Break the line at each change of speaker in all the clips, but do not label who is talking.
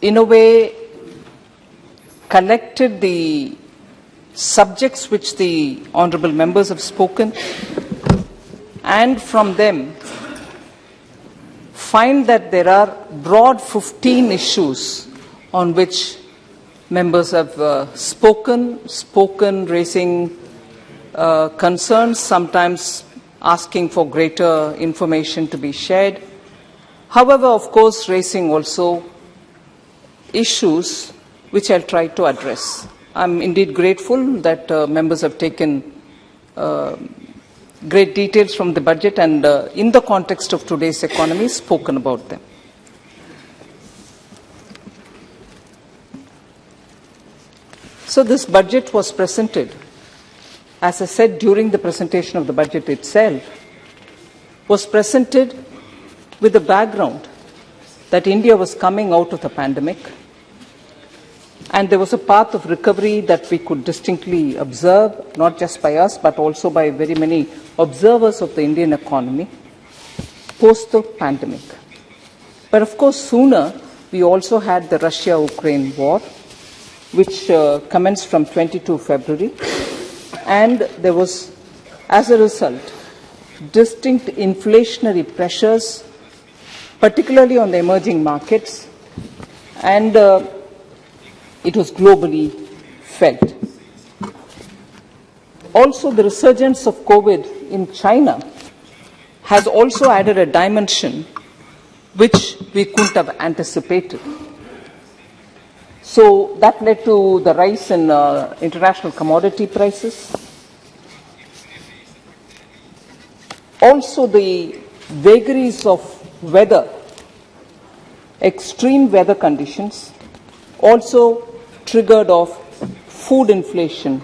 in a way, collected the subjects which the honourable members have spoken, and from them find that there are broad 15 issues on which members have spoken, raising concerns, sometimes asking for greater information to be shared. However, of course, raising also issues which I'll try to address. I'm indeed grateful that members have taken great details from the budget and in the context of today's economy spoken about them. So this budget was presented, as I said during the presentation of the budget itself, was presented with the background that India was coming out of the pandemic and there was a path of recovery that we could distinctly observe, not just by us but also by very many observers of the Indian economy post the pandemic. But of course sooner we also had the Russia-Ukraine war, which commenced from 22 February, and there was, as a result, distinct inflationary pressures, particularly on the emerging markets, and it was globally felt. Also, the resurgence of COVID in China has also added a dimension which we couldn't have anticipated. So that led to the rise in international commodity prices. Also the vagaries of weather, extreme weather conditions, also triggered off food inflation,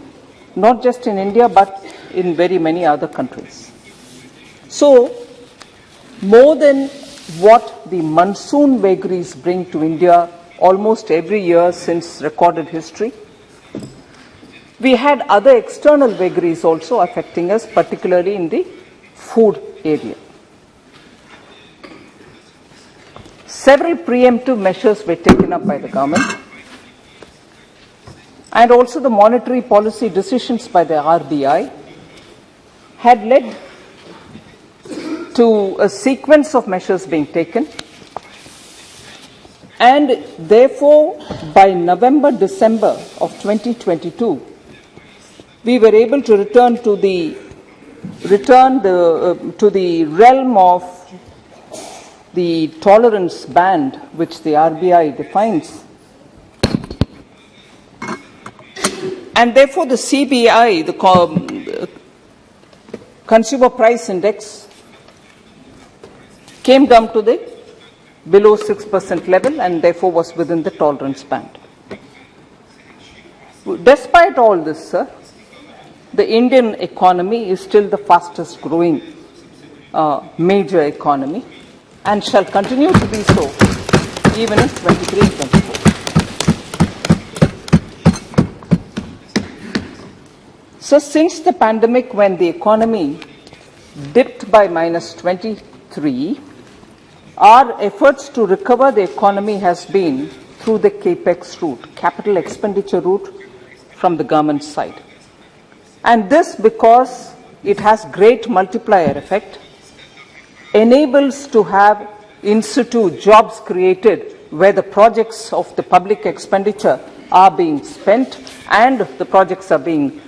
not just in India but in very many other countries. So more than what the monsoon vagaries bring to India almost every year since recorded history, we had other external vagaries also affecting us, particularly in the food area. Several preemptive measures were taken up by the government, and also the monetary policy decisions by the RBI had led to a sequence of measures being taken. And therefore, by November, December of 2022, we were able to return to the realm of the tolerance band which the RBI defines. And therefore, the CPI, the Consumer Price Index, came down to the below 6% level and therefore was within the tolerance band. Despite all this, sir, the Indian economy is still the fastest growing major economy and shall continue to be so even in 23-24. So since the pandemic, when the economy dipped by -23, our efforts to recover the economy has been through the capex route, capital expenditure route from the government side. And this, because it has great multiplier effect, enables to have in situ jobs created where the projects of the public expenditure are being spent and the projects are being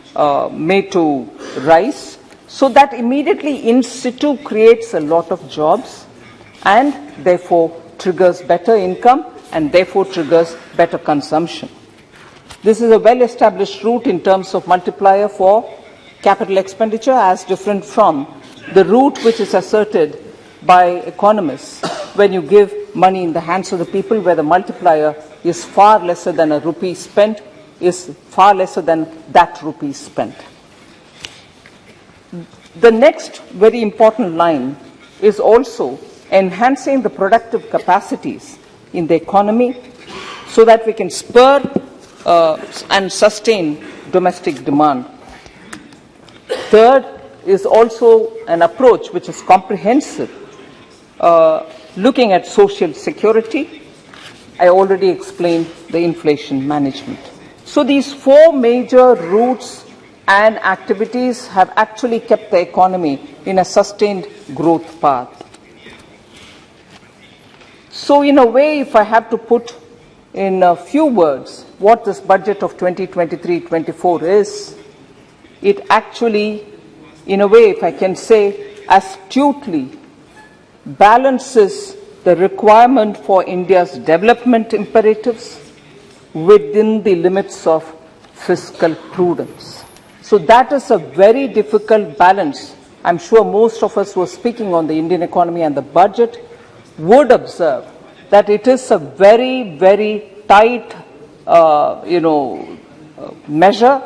made to rise. So that immediately in situ creates a lot of jobs and therefore triggers better income and therefore triggers better consumption. This is a well-established route in terms of multiplier for capital expenditure, as different from the route which is asserted by economists when you give money in the hands of the people, where the multiplier is far lesser than a rupee spent, is far lesser than that rupee spent. The next very important line is also enhancing the productive capacities in the economy so that we can spur and sustain domestic demand. Third is also an approach which is comprehensive, looking at social security, I already explained the inflation management. So these four major routes and activities have actually kept the economy in a sustained growth path. So in a way, if I have to put in a few words what this budget of 2023-24 is, it actually, in a way, if I can say, astutely balances the requirement for India's development imperatives within the limits of fiscal prudence. So that is a very difficult balance. I'm sure most of us who are speaking on the Indian economy and the budget would observe that it is a very, very tight, measure.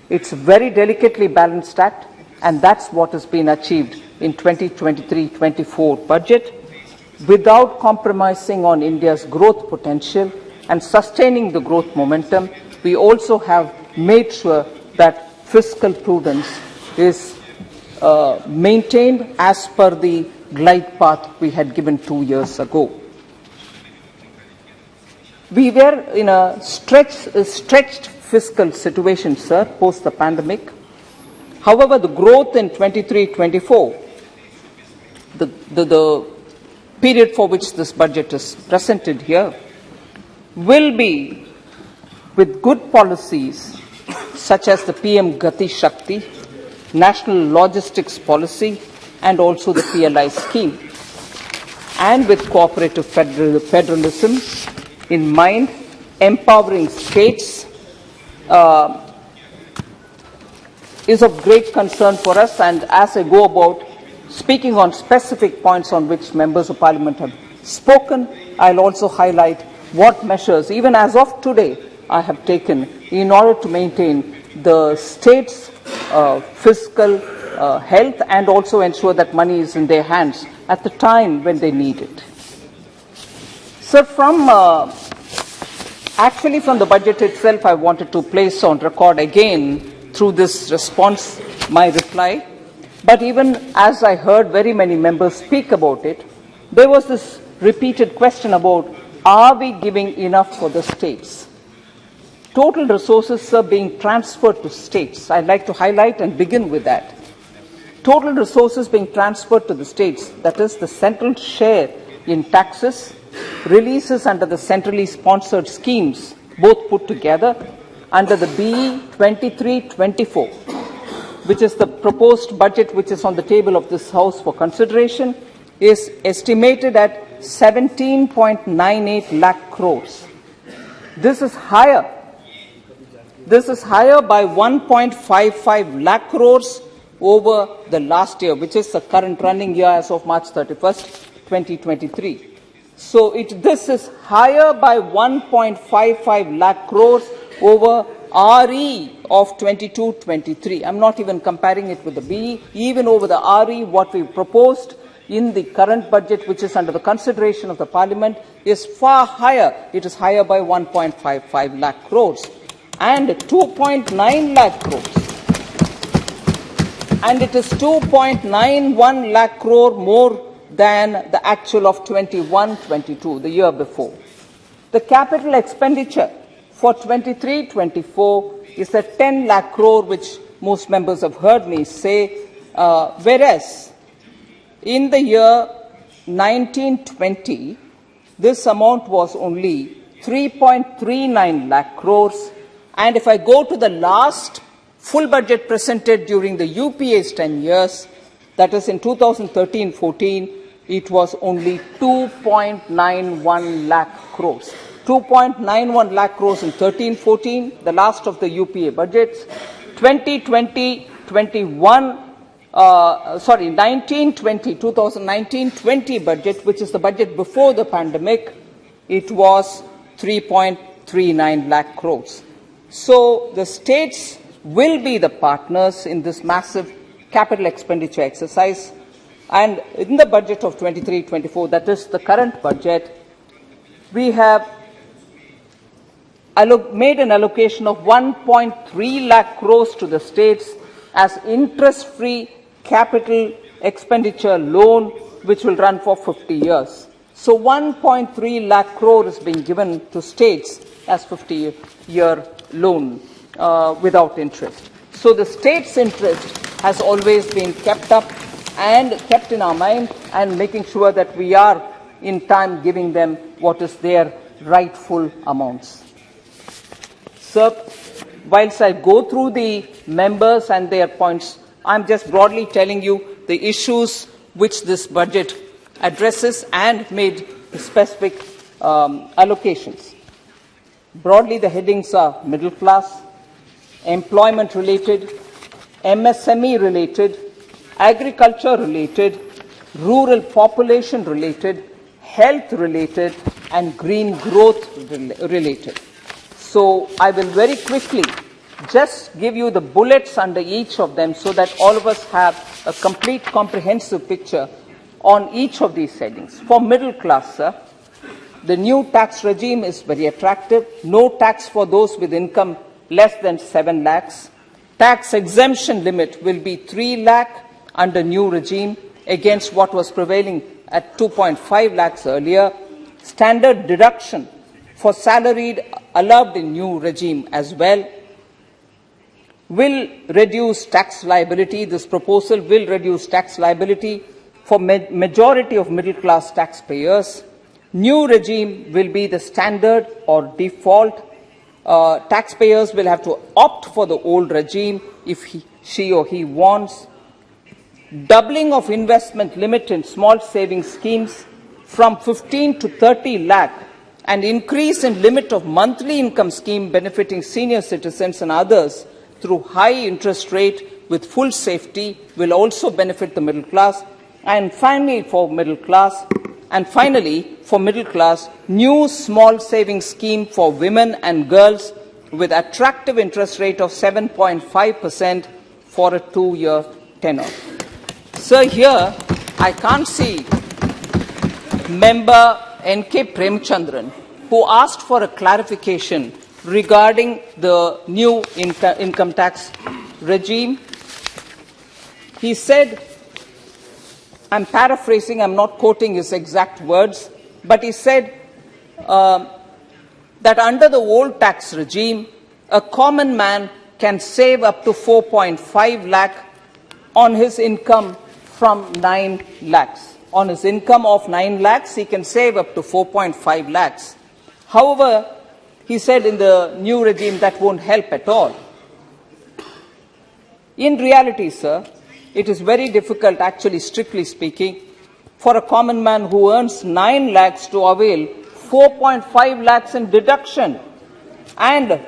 It's a very delicately balanced act, and that's what has been achieved in 2023-24 budget, without compromising on India's growth potential and sustaining the growth momentum. We also have made sure that fiscal prudence is maintained as per the glide path we had given 2 years ago. We were in a stretched fiscal situation, sir, post the pandemic. However, the growth in 23-24, the period for which this budget is presented here, will be with good policies such as the PM Gati Shakti, National Logistics Policy, and also the PLI scheme, and with cooperative federalism in mind, empowering states is of great concern for us. And as I go about speaking on specific points on which members of parliament have spoken, I'll also highlight what measures, even as of today, I have taken in order to maintain the state's fiscal health and also ensure that money is in their hands at the time when they need it. So from the budget itself, I wanted to place on record again through this response my reply. But even as I heard very many members speak about it, there was this repeated question about, are we giving enough for the states? Total resources are being transferred to states. I'd like to highlight and begin with that. Total resources being transferred to the states, that is the central share in taxes, releases under the centrally sponsored schemes, both put together under the BE 23-24, which is the proposed budget which is on the table of this House for consideration, is estimated at 17.98 lakh crores. This is higher by 1.55 lakh crores over the last year, which is the current running year as of March 31st, 2023. So this is higher by 1.55 lakh crores over RE of 22-23. I'm not even comparing it with the BE. Even over the RE, what we proposed in the current budget, which is under the consideration of the Parliament, is far higher. It is higher by 1.55 lakh crores and 2.9 lakh crores. And it is 2.91 lakh crore more than the actual of 21-22, the year before. The capital expenditure for 23-24 is at 10 lakh crore, which most members have heard me say, whereas in the year 19-20, this amount was only 3.39 lakh crores. And if I go to the last full budget presented during the UPA's 10 years, that is in 2013-14, it was only 2.91 lakh crores. 2.91 lakh crores in 13-14, the last of the UPA budgets. 2019-20 budget, which is the budget before the pandemic, it was 3.39 lakh crores. So the states will be the partners in this massive capital expenditure exercise. And in the budget of 23-24, that is the current budget, we have made an allocation of 1.3 lakh crores to the states as interest-free capital expenditure loan, which will run for 50 years. So 1.3 lakh crore is being given to states as 50-year loan without interest. So the state's interest has always been kept up and kept in our mind, and making sure that we are in time giving them what is their rightful amounts. Sir, whilst I go through the members and their points, I'm just broadly telling you the issues which this budget addresses and made specific allocations. Broadly, the headings are middle class, employment related, MSME related, agriculture related, rural population related, health related, and green growth related. So I will very quickly just give you the bullets under each of them so that all of us have a complete comprehensive picture on each of these headings. For middle class, sir, the new tax regime is very attractive. No tax for those with income less than 7 lakhs. Tax exemption limit will be 3 lakh under new regime against what was prevailing at 2.5 lakhs earlier. Standard deduction for salaried allowed in new regime as well. Will reduce tax liability. This proposal will reduce tax liability for majority of middle class taxpayers. New regime will be the standard or default. Taxpayers will have to opt for the old regime if she or he wants. Doubling of investment limit in small savings schemes from 15 to 30 lakh, and increase in limit of monthly income scheme benefiting senior citizens and others through high interest rate with full safety will also benefit the middle class. And finally, for middle class, new small savings scheme for women and girls with attractive interest rate of 7.5% for a 2-year tenure. Sir, here I can't see member N.K. Premchandran, who asked for a clarification regarding the new income tax regime. He said, I'm paraphrasing, I'm not quoting his exact words, but he said that under the old tax regime, a common man can save up to 4.5 lakh on his income from 9 lakhs. On his income of 9 lakhs, he can save up to 4.5 lakhs. However, he said in the new regime that won't help at all. In reality, sir, it is very difficult, actually, strictly speaking, for a common man who earns 9 lakhs to avail 4.5 lakhs in deduction. And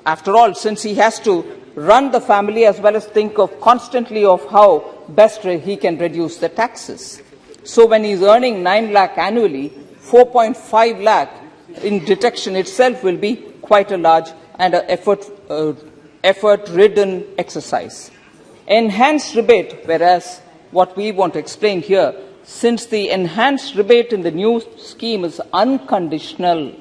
after all, since he has to run the family as well as think of constantly of how best he can reduce the taxes. So when he's earning 9 lakh annually, 4.5 lakh in deduction itself will be quite a large and an effort-ridden exercise. Enhanced rebate, whereas what we want to explain here, since the enhanced rebate in the new scheme is unconditional,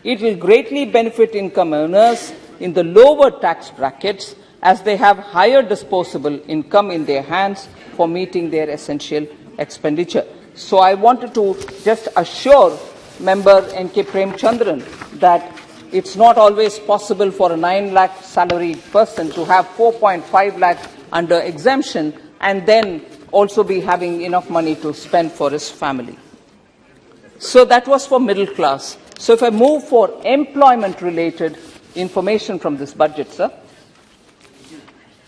it will greatly benefit income earners in the lower tax brackets as they have higher disposable income in their hands for meeting their essential expenditure. So I wanted to just assure member N.K. Premchandran that it's not always possible for a 9 lakh salaried person to have 4.5 lakh under exemption and then also be having enough money to spend for his family. So that was for middle class. So if I move for employment-related information from this budget, sir.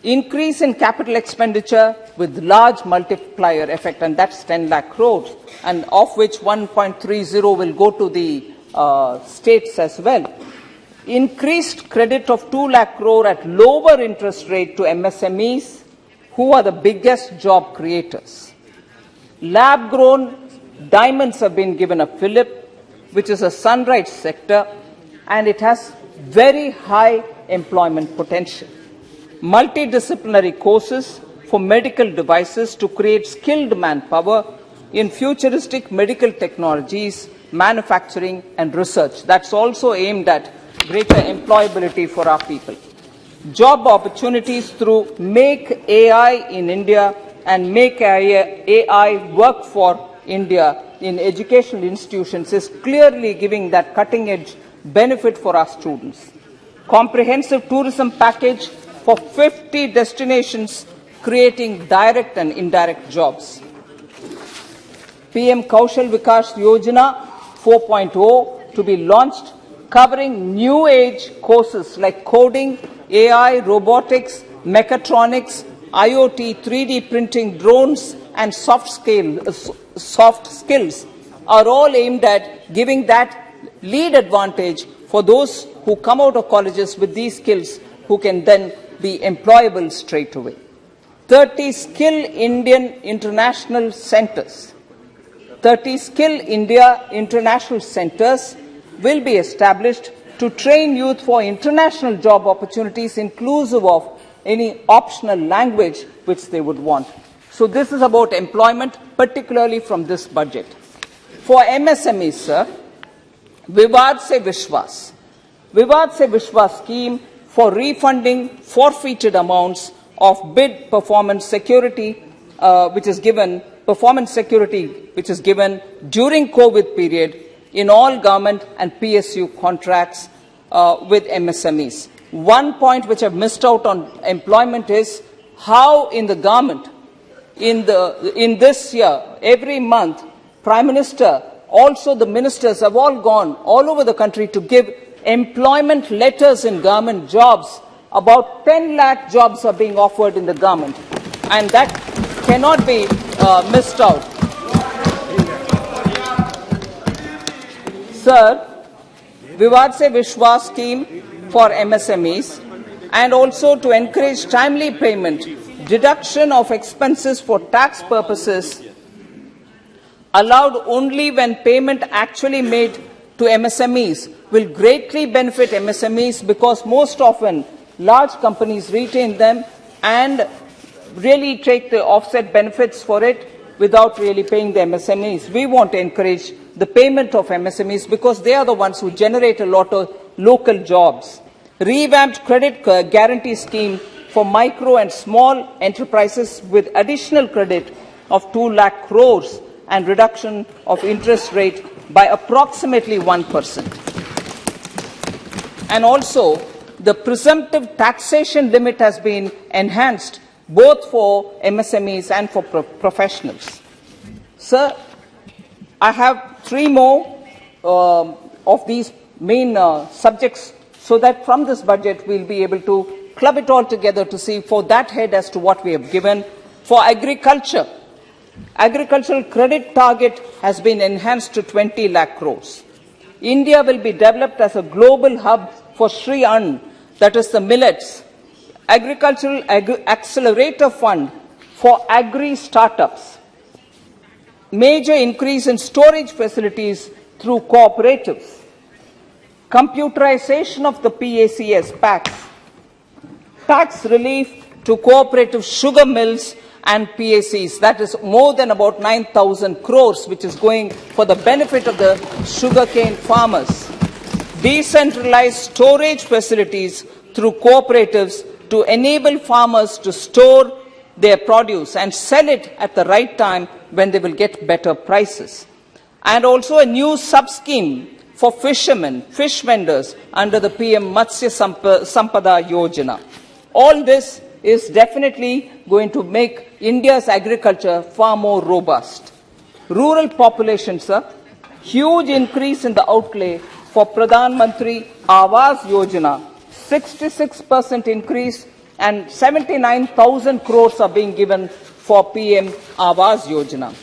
Increase in capital expenditure with large multiplier effect, and that's 10 lakh crores, and of which 1.30 will go to the states as well. Increased credit of 2 lakh crore at lower interest rate to MSMEs, who are the biggest job creators. Lab-grown diamonds have been given a fillip, which is a sunrise sector, and it has very high employment potential. Multidisciplinary courses for medical devices to create skilled manpower in futuristic medical technologies, manufacturing and research. That's also aimed at greater employability for our people. Job opportunities through Make AI in India and Make AI Work for India in educational institutions is clearly giving that cutting-edge benefit for our students. Comprehensive tourism package for 50 destinations, creating direct and indirect jobs. PM Kaushal Vikas Yojana 4.0 to be launched, covering new age courses like coding, AI, robotics, mechatronics, IoT, 3D printing, drones, and soft skills are all aimed at giving that lead advantage for those who come out of colleges with these skills, who can then be employable straight away. 30 Skill Indian International Centers. 30 Skill India International Centers will be established to train youth for international job opportunities, inclusive of any optional language which they would want. So this is about employment, particularly from this budget. For MSMEs, sir, Vivad Se Vishwas. Vivad Se Vishwas scheme for refunding forfeited amounts of bid performance security, which is given during COVID period in all government and PSU contracts with MSMEs. One point which I've missed out on employment is how in the government, in this year, every month, Prime Minister, also the ministers have all gone all over the country to give employment letters in government jobs. About 10 lakh jobs are being offered in the government, and that cannot be missed out. Sir, Vivad Se Vishwas scheme for MSMEs, and also to encourage timely payment, deduction of expenses for tax purposes allowed only when payment actually made to MSMEs will greatly benefit MSMEs, because most often large companies retain them and really take the offset benefits for it without really paying the MSMEs. We want to encourage the payment of MSMEs because they are the ones who generate a lot of local jobs. Revamped credit guarantee scheme for micro and small enterprises with additional credit of 2 lakh crores and reduction of interest rate by approximately 1%. And also, the presumptive taxation limit has been enhanced both for MSMEs and for professionals. Sir, I have 3 more of these main subjects, so that from this budget we'll be able to club it all together to see for that head as to what we have given. For agriculture, agricultural credit target has been enhanced to 20 lakh crores. India will be developed as a global hub for Sri Ann, that is the millets. Agricultural Accelerator Fund for agri startups. Major increase in storage facilities through cooperatives. Computerization of the PACS packs. Tax relief to cooperative sugar mills and PACs. That is more than about 9,000 crores, which is going for the benefit of the sugarcane farmers. Decentralized storage facilities through cooperatives to enable farmers to store their produce and sell it at the right time when they will get better prices. And also a new sub-scheme for fishermen, fish vendors under the PM Matsya Sampada Yojana. All this is definitely going to make India's agriculture far more robust. Rural population, sir, huge increase in the outlay for Pradhan Mantri Awas Yojana, 66% increase, and 79,000 crores are being given for PM Awas Yojana.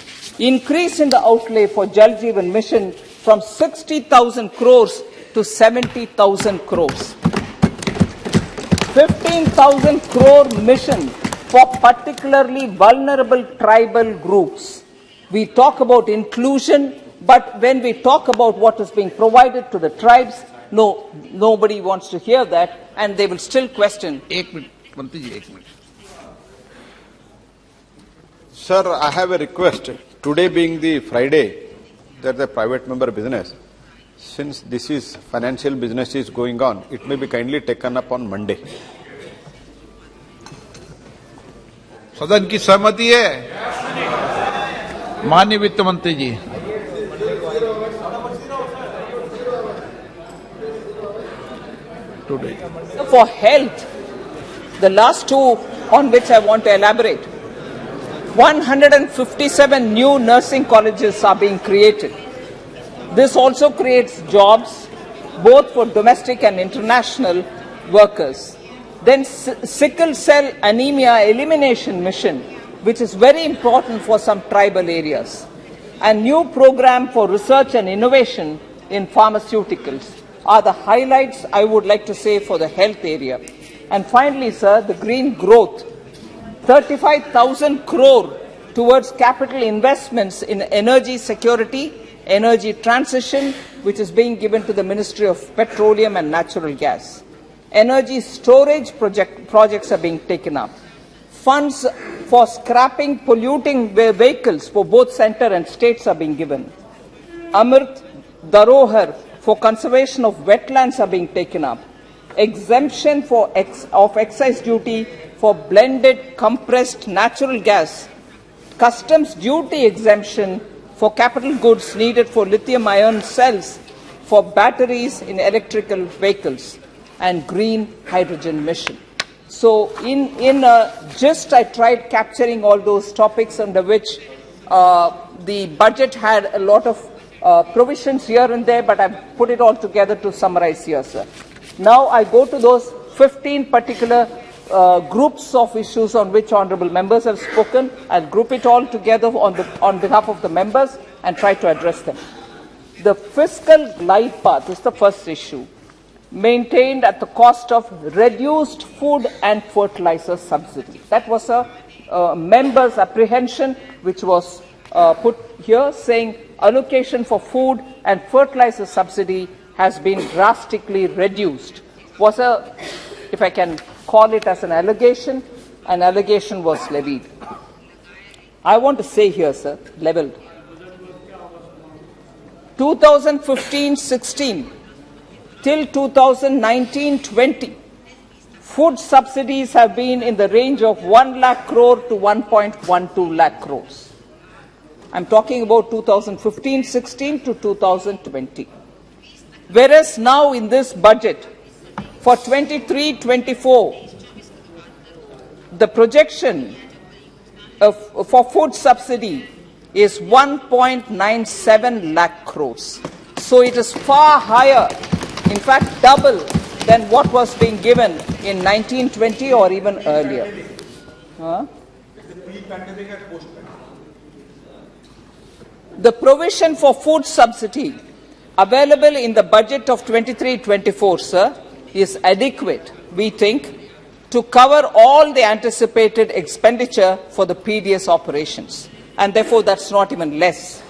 Increase in the outlay for Jal Jeevan Mission from 60,000 crores to 70,000 crores. 15,000 crore mission for particularly vulnerable tribal groups. We talk about inclusion, but when we talk about what is being provided to the tribes, nobody wants to hear that, and they will still question.
Sir, I have a request. Today being the Friday, that's a private member business. Since this is financial business is going on, it may be kindly taken up on Monday.
सदन की सहमति है? माननीय वित्त मंत्री जी।
today.
For health, the last two on which I want to elaborate, 157 new nursing colleges are being created. This also creates jobs both for domestic and international workers. Then sickle cell anemia elimination mission, which is very important for some tribal areas. And new program for research and innovation in pharmaceuticals are the highlights I would like to say for the health area. And finally, sir, the green growth, 35,000 crore towards capital investments in energy security, energy transition, which is being given to the Ministry of Petroleum and Natural Gas. Energy storage projects are being taken up. Funds for scrapping polluting vehicles for both centre and states are being given. Amrit Dharohar for conservation of wetlands are being taken up. Exemption of excise duty for blended compressed natural gas. Customs duty exemption for capital goods needed for lithium-ion cells for batteries in electrical vehicles, and green hydrogen mission. So in a gist, I tried capturing all those topics under which the budget had a lot of provisions here and there, but I've put it all together to summarize here, sir. Now I go to those 15 particular groups of issues on which honourable members have spoken. I'll group it all together on behalf of the members and try to address them. The fiscal glide path is the first issue, maintained at the cost of reduced food and fertilizer subsidy. That was a member's apprehension which was put here, saying allocation for food and fertilizer subsidy has been drastically reduced. Was a, if I can call it as an allegation was levied. I want to say here, sir, levelled. 2015-16 till 2019-20, food subsidies have been in the range of 1 lakh crore to 1.12 lakh crores. I'm talking about 2015-16 to 2020. Whereas now in this budget, for 23-24, the projection for food subsidy is 1.97 lakh crores. So it is far higher, in fact double than what was being given in 1920 or even earlier. The provision for food subsidy available in the budget of 23-24, sir, is adequate, we think, to cover all the anticipated expenditure for the PDS operations, and therefore that's not even less.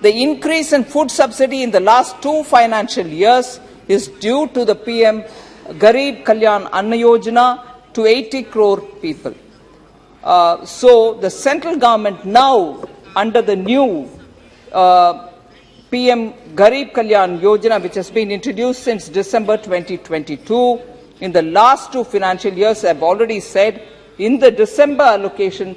The increase in food subsidy in the last 2 financial years is due to the PM Garib Kalyan Anna Yojana to 80 crore people. So the central government now, under the new PM Garib Kalyan Yojana, which has been introduced since December 2022, in the last 2 financial years, I have already said, in the December allocation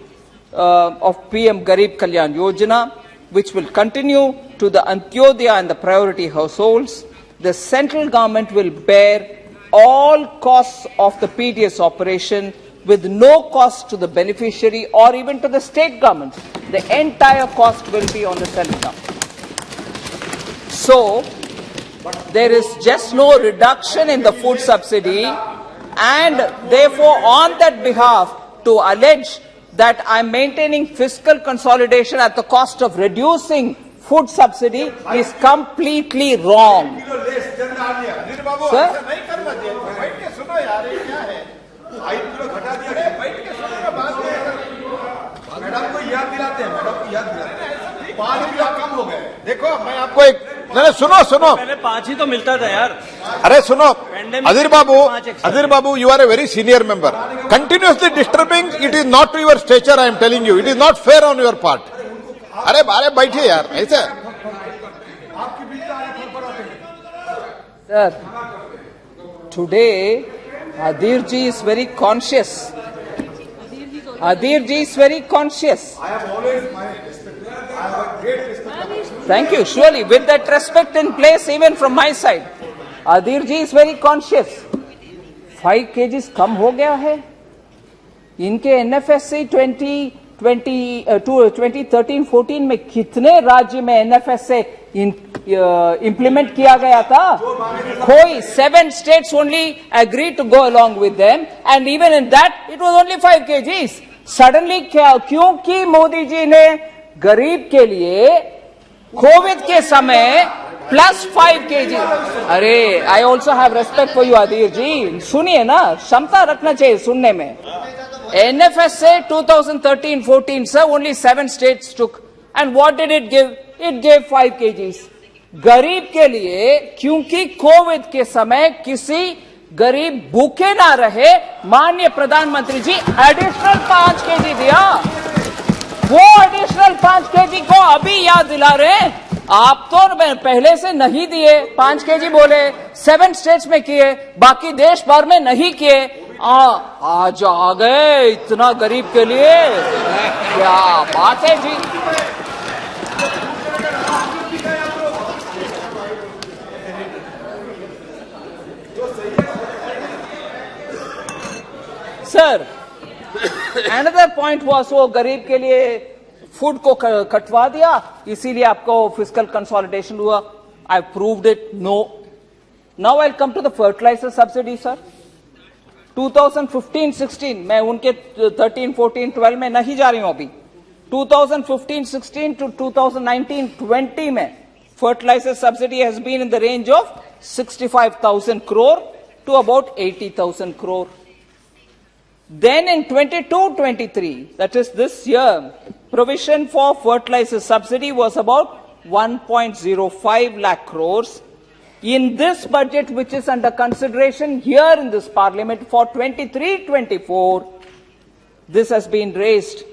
of PM Garib Kalyan Yojana, which will continue to the Antyodaya and the priority households, the central government will bear all costs of the PDS operation with no cost to the beneficiary or even to the state governments. The entire cost will be on the central government. So, there is just no reduction in the food subsidy, and therefore on that behalf to allege that I am maintaining fiscal consolidation at the cost of reducing food subsidy is completely wrong. Sir?
सुनो
पहले 5 ही तो मिलता था यार.
अरे सुनो, Adhir Babu, you are a very senior member. Continuously disturbing, it is not to your stature, I am telling you. It is not fair on your part. अरे बैठिए यार, ऐसे.
Sir, today Adhir ji is very conscious. Adhir ji is very conscious.
I have always my respect. I have a great respect.
Thank you. Surely, with that respect in place, even from my side. Adhir ji is very conscious, 5 kgs कम हो गया है। इनके NFSA 2013-14 में कितने राज्य में NFSA implement किया गया था? कोई 7 states only agreed to go along with them, and even in that it was only 5 kgs. Suddenly क्योंकि मोदी जी ने गरीब के लिए कोविड के समय +5 kg। अरे I also have respect for you Adhir ji, सुनिए ना, क्षमता रखना चाहिए सुनने में। NFSA 2013-14 sir, only 7 states took, and what did it give? It gave 5 kgs. गरीब के लिए, क्योंकि कोविड के समय किसी गरीब भूखे ना रहे, माननीय प्रधानमंत्री जी एडिशनल 5 kg दिया। वो एडिशनल 5 kg को अभी याद दिला रहे हैं। आप तो पहले से नहीं दिए, 5 kg बोले, 7 स्टेट्स में किए, बाकी देश भर में नहीं किए। आज आ गए इतना गरीब के लिए, क्या बात है जी। सर अनदर पॉइंट वाज वो गरीब के लिए फूड को कटवा दिया, इसीलिए आपको फिस्कल कंसोलिडेशन हुआ। I proved it. No, now I come to the fertilizer subsidy sir. 2015-16 मैं उनके 13-14-12 में नहीं जा रही हूं अभी। 2015-16 to 2019-20 में fertilizer subsidy has been in the range of 65,000 crore to about 80,000 crore. Then in 22-23, that is this year, provision for fertilizer subsidy was about 1.05 lakh crores. In this budget, which is under consideration here in this parliament for 23-24, this has been raised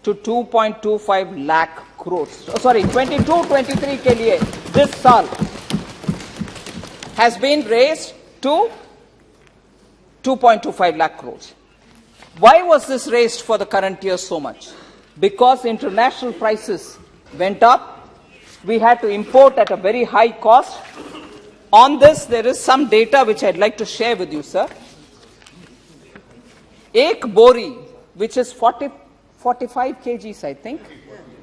to 2.25 lakh crores. Sorry, 22-23 के लिए this साल has been raised to 2.25 lakh crores. Why was this raised for the current year so much? Because international prices went up. We had to import at a very high cost. On this, there is some data which I'd like to share with you, sir. Ek bori, which is 45 kgs, I think,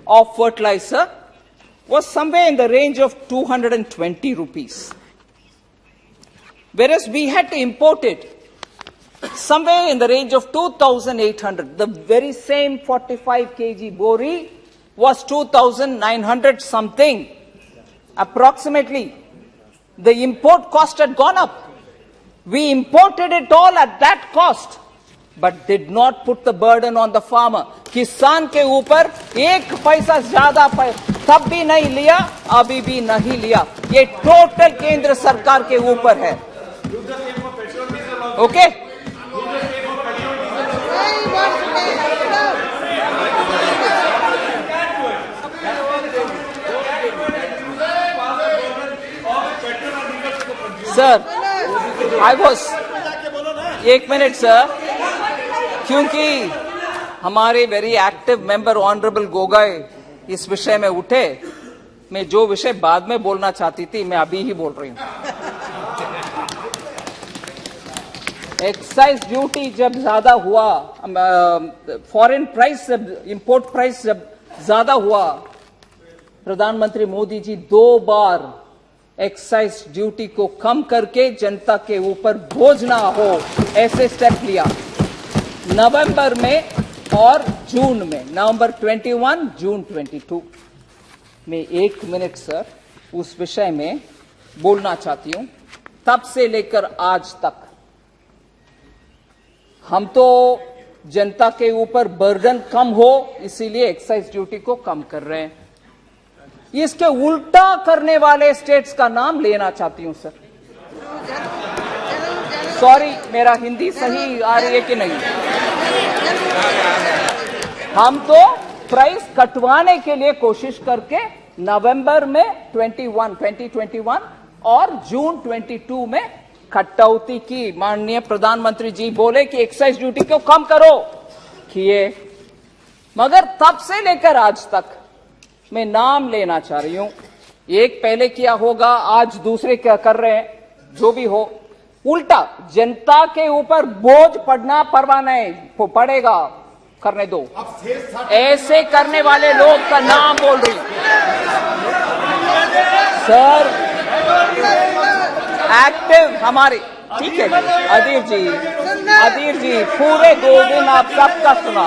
of fertilizer, was somewhere in the range of 220 rupees. Whereas we had to import it somewhere in the range of 2,800. The very same 45 kg bori was 2,900 something. Approximately, the import cost had gone up. We imported it all at that cost, but did not put the burden on the farmer. किसान के ऊपर 1 पैसा ज्यादा तब भी नहीं लिया, अभी भी नहीं लिया। ये टोटल केंद्र सरकार के ऊपर है। Okay? Sir, I was 1 minute sir, क्योंकि हमारे very active member honourable Gogoi इस विषय में उठे, मैं जो विषय बाद में बोलना चाहती थी मैं अभी ही बोल रही हूं। एक्साइज ड्यूटी जब ज्यादा हुआ, फॉरेन प्राइस जब, इंपोर्ट प्राइस जब ज्यादा हुआ, प्रधानमंत्री मोदी जी 2 बार एक्साइज ड्यूटी को कम करके जनता के ऊपर बोझ ना हो ऐसे स्टेप लिया। नवंबर में और जून में, नवंबर 21, जून 22 में 1 मिनट सर उस विषय में बोलना चाहती हूं। तब से लेकर आज तक हम तो जनता के ऊपर बर्डन कम हो इसीलिए एक्साइज ड्यूटी को कम कर रहे हैं। इसके उल्टा करने वाले स्टेट्स का नाम लेना चाहती हूं सर। सॉरी, मेरा हिंदी सही आ रही है कि नहीं? हम तो प्राइस कटवाने के लिए कोशिश करके नवंबर में 2021 और जून 22 में कटौती की। माननीय प्रधानमंत्री जी बोले कि एक्साइज ड्यूटी को कम करो, किए, मगर तब से लेकर आज तक मैं नाम लेना चाह रही हूं। एक पहले किया होगा, आज दूसरे क्या कर रहे हैं। जो भी हो, उल्टा जनता के ऊपर बोझ पड़ना परवाह नहीं पड़ेगा, करने दो। ऐसे करने वाले लोग का नाम बोल रही सर, एक्टिव हमारे, ठीक है अधीर जी पूरे 2 दिन आप सबका सुना।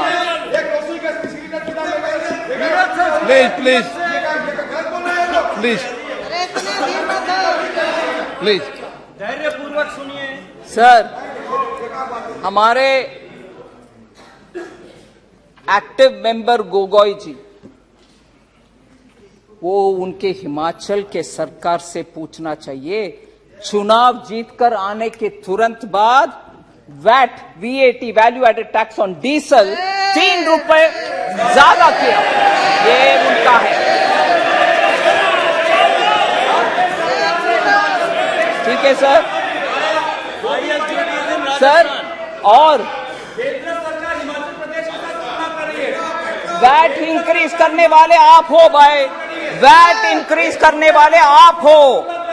प्लीज
धैर्यपूर्वक सुनिए
सर। हमारे एक्टिव मेंबर गोगोई जी, वो उनके हिमाचल के सरकार से पूछना चाहिए, चुनाव जीतकर आने के तुरंत बाद VAT VAT value added tax on diesel 3 रुपए ज्यादा किया, ये उनका है, ठीक है सर। सर और वैट इंक्रीज करने वाले आप हो भाई, वैट इंक्रीज करने वाले आप हो।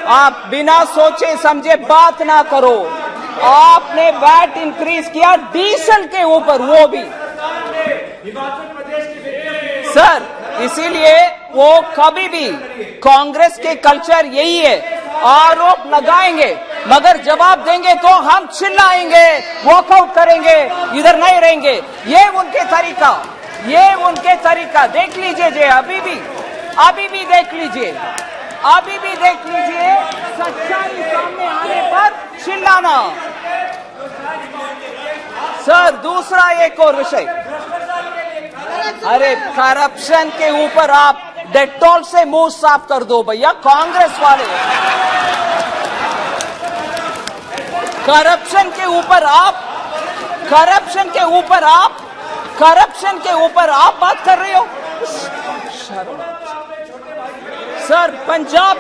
आप बिना सोचे समझे बात ना करो। आपने वैट इंक्रीज किया डीजल के ऊपर, वो भी सर। इसीलिए वो कभी भी, कांग्रेस के कल्चर यही है, आरोप लगाएंगे मगर जवाब देंगे तो हम चिल्लाएंगे, वॉकआउट करेंगे, इधर नहीं रहेंगे। ये उनके तरीका देख लीजिए जी, अभी भी देख लीजिए, सच्चाई सामने आने पर चिल्लाना। सर दूसरा एक और विषय, अरे करप्शन के ऊपर आप डेटॉल से मुंह साफ कर दो भैया, कांग्रेस वाले। करप्शन के ऊपर आप बात कर रहे हो सर। पंजाब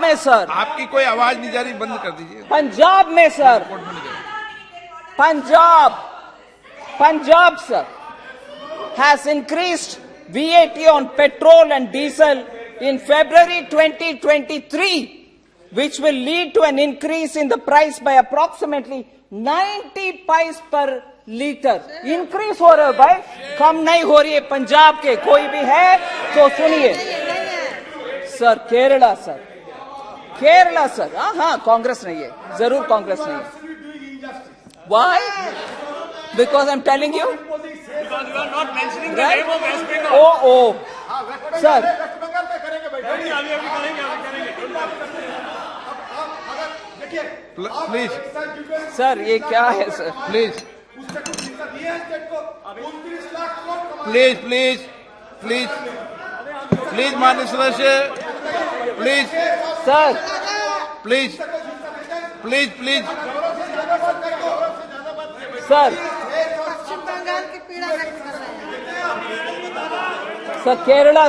में सर
आपकी कोई आवाज नहीं जा रही, बंद कर दीजिए।
पंजाब में sir, Punjab sir has increased VAT on petrol and diesel in February 2023, which will lead to an increase in the price by approximately 90 paise per liter. Increase हो रहा है भाई, कम नहीं हो रही है। पंजाब के कोई भी है तो सुनिए सर। केरला सर, हाँ कांग्रेस नहीं है, जरूर कांग्रेस नहीं है। Why? Because I'm telling you.
because you are not mentioning the
Right?
name of West Bengal.
Oh, sir.
Please
sir ये क्या है सर?
प्लीज माननीय सदस्य, प्लीज
सर
प्लीज
सर
पश्चिम बंगाल की पीड़ा व्यक्त कर रहे हैं।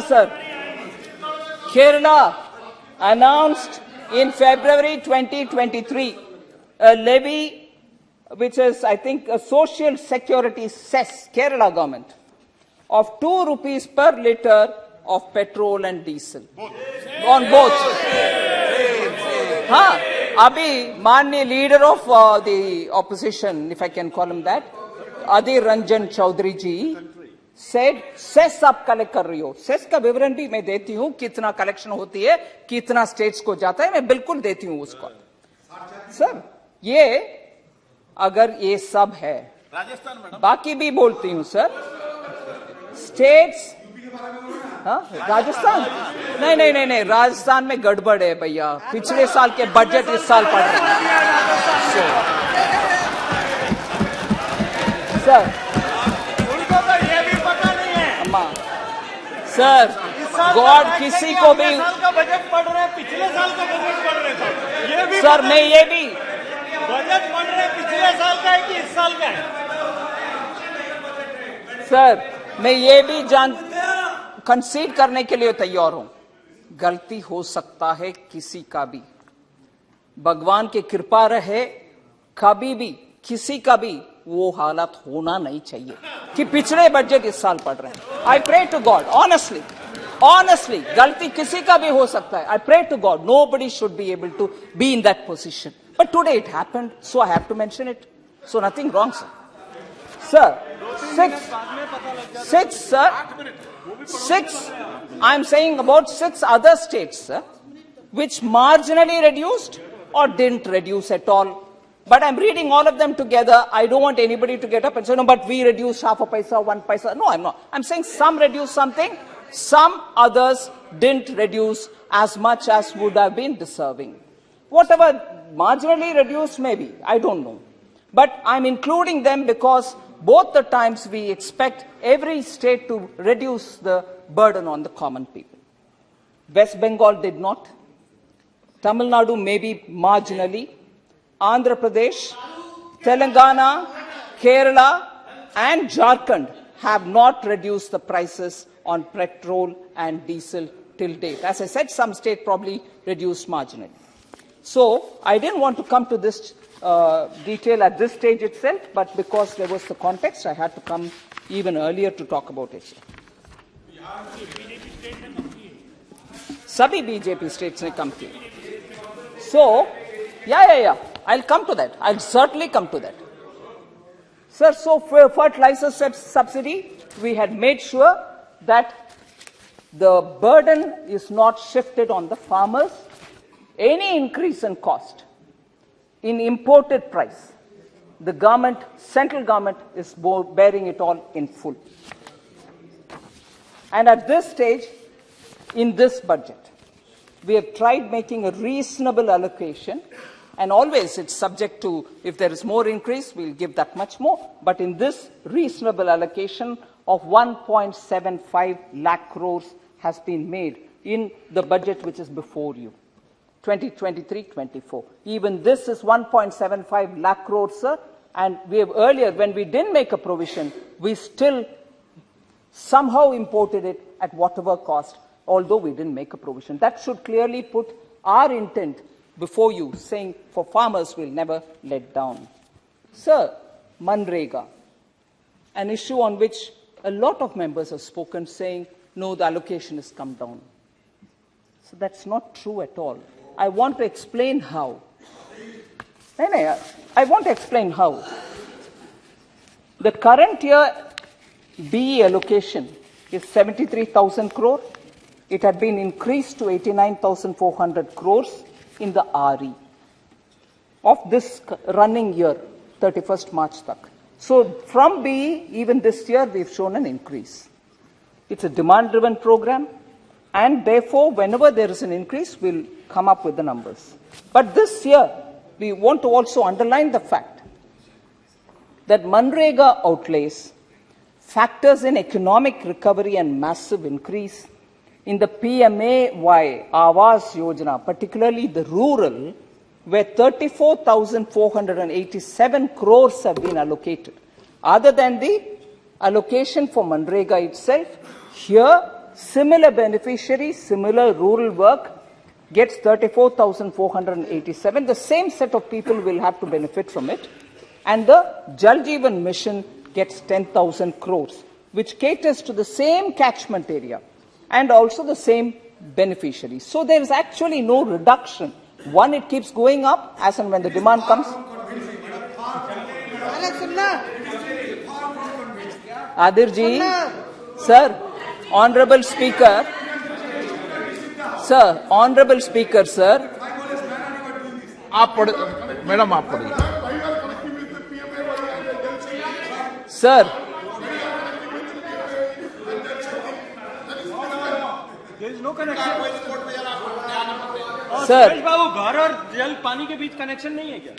Sir Kerala announced in February 2023 a levy which is, I think, a social security cess, Kerala government, of 2 rupees per litre of petrol and diesel. On both. हाँ, अभी माननीय leader of the opposition, if I can call him that, Adhir Ranjan Chaudhary ji, said cess आप collect कर रही हो। Cess का विवरण भी मैं देती हूं, कितना कलेक्शन होती है, कितना स्टेट्स को जाता है, मैं बिल्कुल देती हूं उसको। सर ये अगर ये सब है, बाकी भी बोलती हूं सर, स्टेट्स, हाँ राजस्थान नहीं, राजस्थान में गड़बड़ है भैया, पिछले साल के बजट इस साल पड़ रहे हैं सर। सर गॉड किसी को भी
साल का बजट पढ़ रहे हैं, पिछले साल का बजट पढ़ रहे हैं ये भी
सर, मैं ये भी
बजट पढ़ रहे हैं, पिछले साल का है कि इस साल का है?
सर मैं ये भी कंसीड करने के लिए तैयार हूं, गलती हो सकता है किसी का भी, भगवान की कृपा रहे, कभी भी किसी का भी वो हालत होना नहीं चाहिए कि पिछले बजट इस साल पढ़ रहे हैं। I pray to God honestly Honestly, galti kisi ka bhi ho sakta hai. I pray to God, nobody should be able to be in that position. But today it happened, so I have to mention it. So nothing wrong, sir. Sir, six, I'm saying about 6 other states, sir, which marginally reduced or didn't reduce at all. But I'm reading all of them together. I don't want anybody to get up and say, no, but we reduced half a paisa, 1 paisa. No, I'm not. I'm saying some reduced something, some others didn't reduce as much as would have been deserving. Whatever marginally reduced maybe, I don't know. But I'm including them because both the times we expect every state to reduce the burden on the common people. West Bengal did not. Tamil Nadu maybe marginally. Andhra Pradesh, Telangana, Kerala and Jharkhand have not reduced the prices on petrol and diesel till date. As I said, some states probably reduced marginally. So I didn't want to come to this detail at this stage itself, but because there was the context, I had to come even earlier to talk about it. Sabhi BJP states ne come to. So, yeah. I'll come to that. I'll certainly come to that. Sir, so for fertilizer subsidy, we had made sure that the burden is not shifted on the farmers. Any increase in cost in imported price, the government, central government is bearing it all in full. And at this stage, in this budget, we have tried making a reasonable allocation. And always it's subject to, if there is more increase, we'll give that much more. But in this reasonable allocation of 1.75 lakh crores has been made in the budget which is before you, 2023-24. Even this is 1.75 lakh crores, sir. And we have earlier, when we didn't make a provision, we still somehow imported it at whatever cost, although we didn't make a provision. That should clearly put our intent before you, saying for farmers we'll never let down. Sir, Manrega, an issue on which a lot of members have spoken, saying, no, the allocation has come down. So that's not true at all. I want to explain how. I want to explain how. The current year BE allocation is 73,000 crore. It had been increased to 89,400 crores in the RE of this running year, 31st March tak. So from BE, even this year, we've shown an increase. It's a demand-driven program, and therefore, whenever there is an increase, we'll come up with the numbers. But this year, we want to also underline the fact that Manrega outlays factors in economic recovery and massive increase in the PMAY Awas Yojana, particularly the rural, where 34,487 crores have been allocated. Other than the allocation for Manrega itself, here similar beneficiaries, similar rural work gets 34,487. The same set of people will have to benefit from it. And the Jal Jeevan Mission gets 10,000 crores, which caters to the same catchment area and also the same beneficiaries. So there is actually no reduction. One, it keeps going up as and when the demand comes. Adir ji, sir, Honorable Speaker, sir, Honorable Speaker, sir.
Madam, aap padhiye.
Sir.
There is no connection.
Sir.
Suresh Babu, घर और जल पानी के बीच connection नहीं है क्या?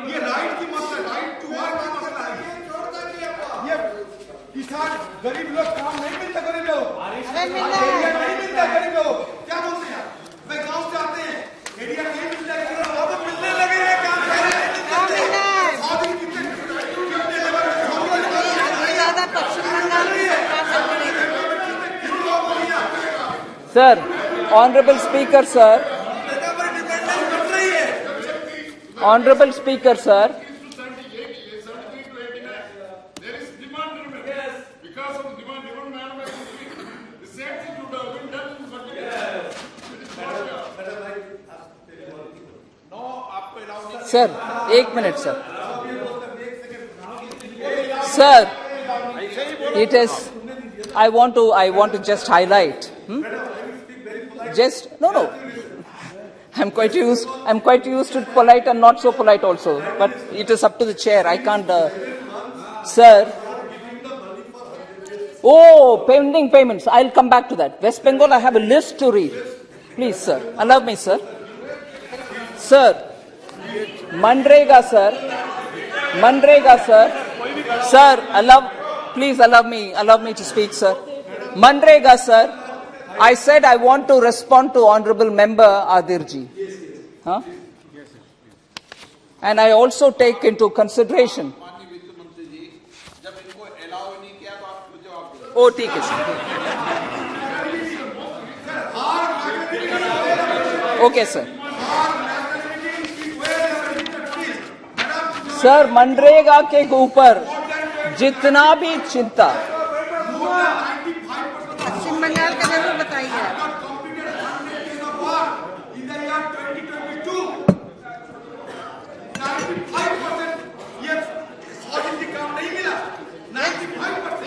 ये right की मसला, राइट टू वर्क की मसला है। ये किसान गरीब लोग काम नहीं मिलता, गरीब लोग नहीं मिलता, गरीब लोग क्या बोलते हैं? मैं गांव से आते हैं, एरिया नहीं मिलता, अब मिलने लगे हैं, काम
Sir, Honorable Speaker, sir. Honorable Speaker, sir.
There is demand remains. Yes. Because of demand, even madam has increased. The same thing would have been done in the
Sir, 1 minute, sir. Sir, it is. I want to just highlight. No. I'm quite used to polite and not so polite also. But it is up to the chair. I can't. Sir. Oh, pending payments. I'll come back to that. West Bengal, I have a list to read. Please, sir. Allow me, sir. Sir. Manrega, sir. Sir, please allow me to speak, sir. Manrega, sir. I said I want to respond to Honorable Member Adirji. Huh? And I also take into consideration. Oh, ठीक है sir. Okay, sir. Sir, MNREGA के ऊपर जितना भी चिंता
पश्चिम बंगाल का जरूर बताइए।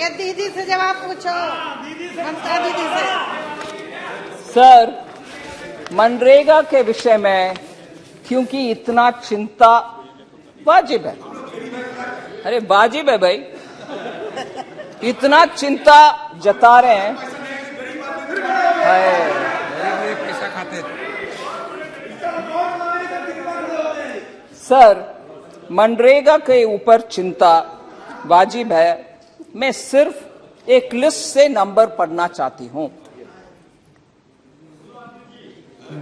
ये दीदी से जवाब पूछो, ममता दीदी से।
सर, मनरेगा के विषय में क्योंकि इतना चिंता वाजिब है। अरे वाजिब है भाई, इतना चिंता जता रहे हैं।
पैसा खाते।
सर, मनरेगा के ऊपर चिंता वाजिब है। मैं सिर्फ एक लिस्ट से नंबर पढ़ना चाहती हूं।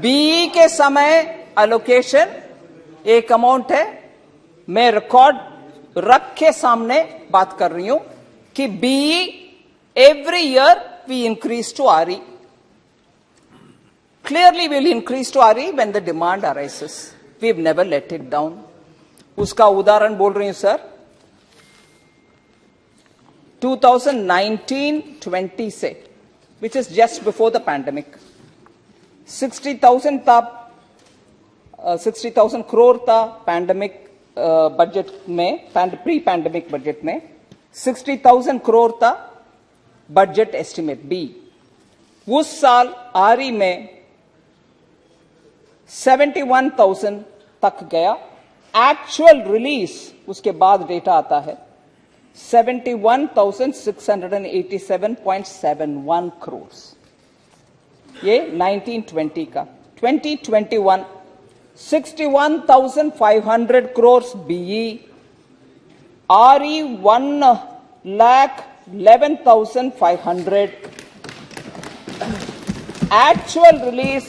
बीई के समय एलोकेशन एक अमाउंट है। मैं रिकॉर्ड रख के सामने बात कर रही हूं कि BE every year we increase to RE. Clearly will increase to RE when the demand arises. We have never let it down. उसका उदाहरण बोल रही हूं सर। 2019-20 से, which is just before the pandemic, 60,000 था, 60,000 करोड़ था पैंडेमिक बजट में, pre pandemic budget में 60,000 करोड़ था बजट एस्टिमेट बी। उस साल आरई में 71,000 तक गया। एक्चुअल रिलीज उसके बाद डेटा आता है 71,687.71 करोड़। ये 1920 का। 2021 61,500 crore BE, RE 1,11,500, actual release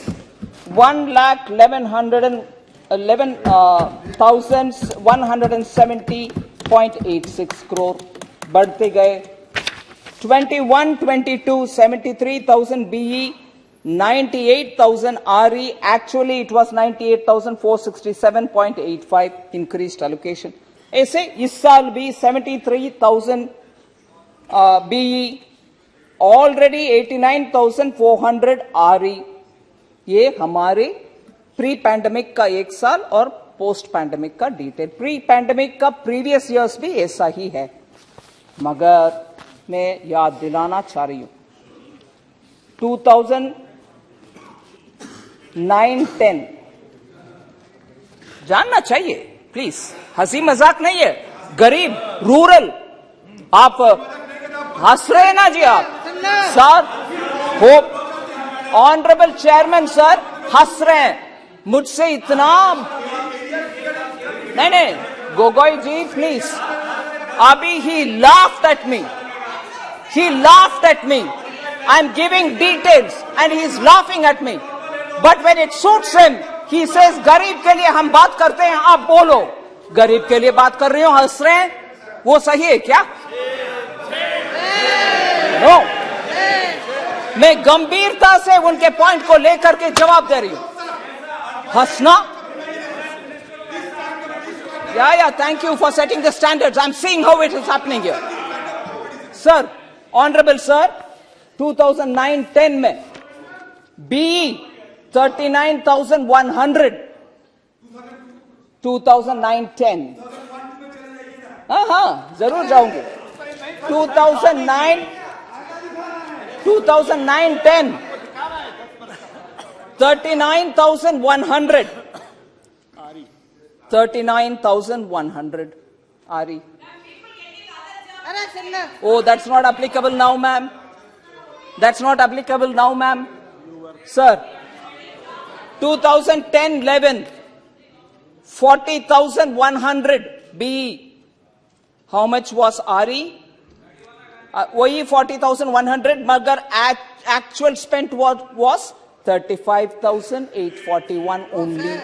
1,11,170.86 crore. बढ़ते गए 21-22 73,000 BE, 98,000 RE, actually it was 98,467.85 increased allocation. ऐसे इस साल भी 73,000 BE, already 89,400 RE. ये हमारे प्री पैंडेमिक का एक साल और पोस्ट पैंडेमिक का डिटेल। प्री पैंडेमिक का प्रीवियस ईयर्स भी ऐसा ही है, मगर मैं याद दिलाना चाह रही हूं 2009-10 जानना चाहिए प्लीज, हंसी मजाक नहीं है। गरीब रूरल, आप हंस रहे हैं ना जी आप sir? Hope honourable chairman sir हंस रहे हैं मुझसे इतना नहीं गोगोई जी प्लीज। अभी he laughed at me. I'm giving details and he is laughing at me. But when it suits him, he says गरीब के लिए हम बात करते हैं, आप बोलो। गरीब के लिए बात कर रही हो, हंस रहे हैं, वो सही है क्या? नो, मैं गंभीरता से उनके पॉइंट को लेकर के जवाब दे रही हूं। हंसना Yeah, thank you for setting the standards. I'm seeing how it is happening here. Sir, Honorable Sir, 2009-10 में BE 39,100, 2009-10. हाँ, जरूर जाऊंगी. 2009-10, 39,100. 39,100 RE.
अरे सुन लो
Oh, that's not applicable now, ma'am. That's not applicable now, ma'am. Sir, 2010-11, 40,100 BE. How much was RE? वही 40,100, मगर actual spent was 35,841 only.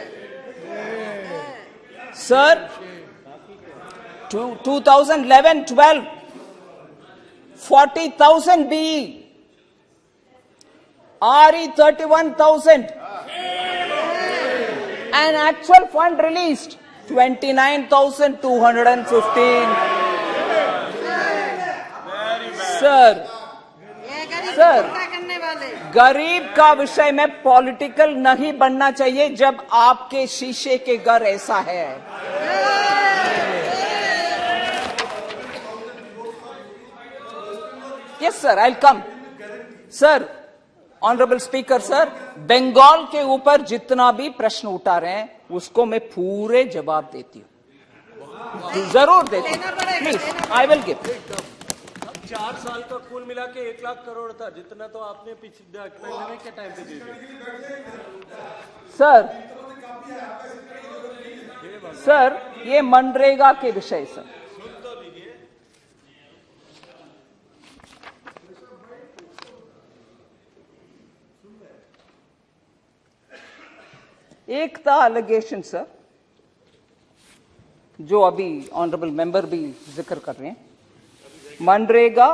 Sir, 2011-12, 40,000 BE. RE 31,000. And actual fund released 29,215. Sir,
ये गरीब
Sir.
को क्या करने वाले
गरीब का विषय में पॉलिटिकल नहीं बनना चाहिए जब आपके शीशे के घर ऐसा है. Yes, sir, I'll come. Sir, Honorable Speaker, sir, Bengal के ऊपर जितना भी प्रश्न उठा रहे हैं उसको मैं पूरे जवाब देती हूँ. जरूर देती हूँ. Please, I will give.
4 साल का कुल मिला के 1 लाख करोड़ था, जितना तो आपने पिछले पैंडेमिक के टाइम पे दे दिया.
सर, ये मनरेगा के विषय सर. एक था अलिगेशन सर, जो अभी ऑनरेबल मेंबर भी जिक्र कर रहे हैं. मनरेगा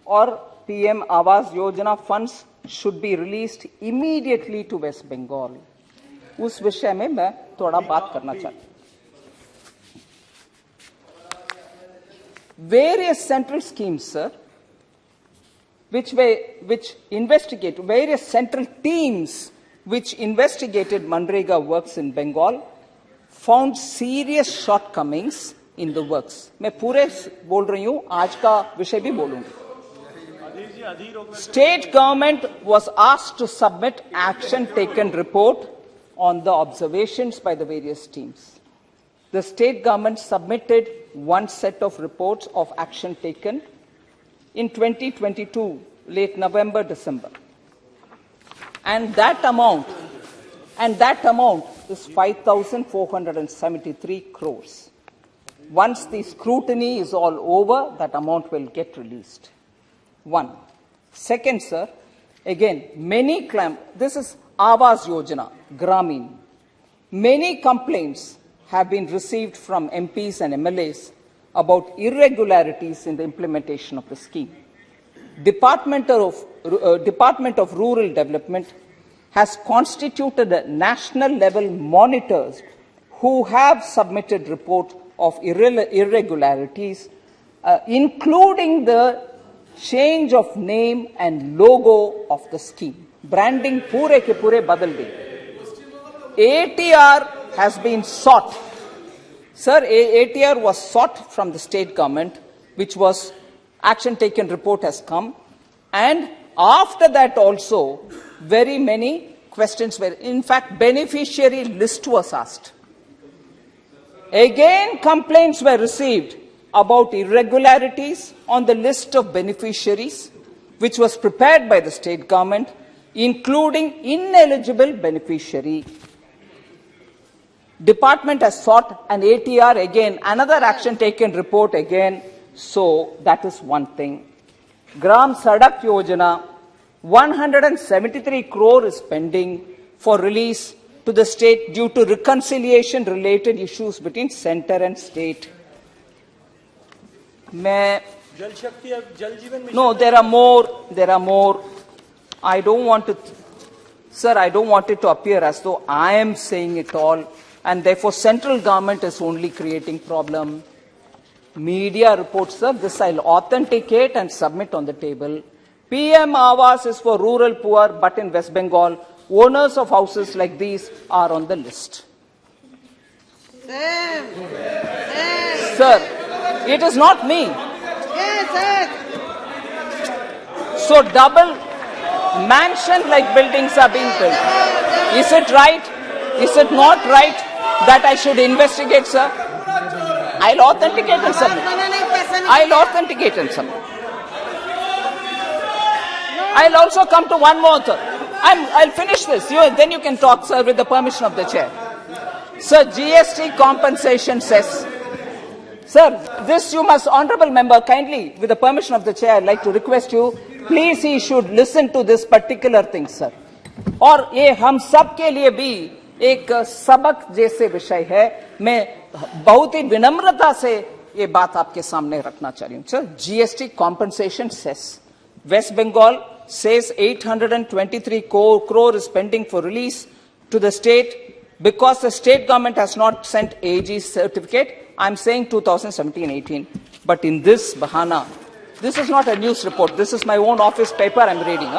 और PM Awas Yojana funds should be released immediately to West Bengal. उस विषय में मैं थोड़ा बात करना चाहता हूं. Various central schemes, sir, which investigate, various central teams which investigated Manrega works in Bengal found serious shortcomings in the works. मैं पूरे बोल रही हूं, आज का विषय भी बोलूंगी. State government was asked to submit action taken report on the observations by the various teams. The state government submitted one set of reports of action taken in 2022, late November, December. And that amount is 5,473 crores. Once the scrutiny is all over, that amount will get released. One. Second, sir, again, many claim, this is Awas Yojana, Gramin. Many complaints have been received from MPs and MLAs about irregularities in the implementation of the scheme. Department of Rural Development has constituted a national level monitors who have submitted report of irregularities, including the change of name and logo of the scheme. Branding pure ke pure badal gayi. ATR has been sought. Sir, ATR was sought from the state government, which was action taken report has come. And after that also, very many questions were, in fact, beneficiary list was asked. Again, complaints were received about irregularities on the list of beneficiaries, which was prepared by the state government, including ineligible beneficiary. Department has sought an ATR again, another action taken report again. So that is one thing. Gram Sadak Yojana, 173 crore is pending for release to the state due to reconciliation related issues between center and state. No, there are more. I don't want it to appear as though I am saying it all. and therefore central government is only creating problem. Media reports, sir, this I'll authenticate and submit on the table. PM Awas is for rural poor, but in West Bengal, owners of houses like these are on the list. Sir, it is not me.
Yes, sir.
So double mansion-like buildings are being built. Is it right? Is it not right that I should investigate, sir? I'll authenticate and submit. I'll authenticate and submit. I'll also come to one more, sir. I'll finish this. Then you can talk, sir, with the permission of the chair. Sir, GST compensation cess. Sir, this you must, honorable member, kindly, with the permission of the chair, I'd like to request you, please he should listen to this particular thing, sir. और ये हम सब के लिए भी एक सबक जैसे विषय है. मैं बहुत ही विनम्रता से ये बात आपके सामने रखना चाह रही हूँ. Sir, GST compensation cess. West Bengal says 823 crore is pending for release to the state because the state government has not sent AG certificate. I'm saying 2017-18. But in this bahana, this is not a news report. This is my own office paper I'm reading.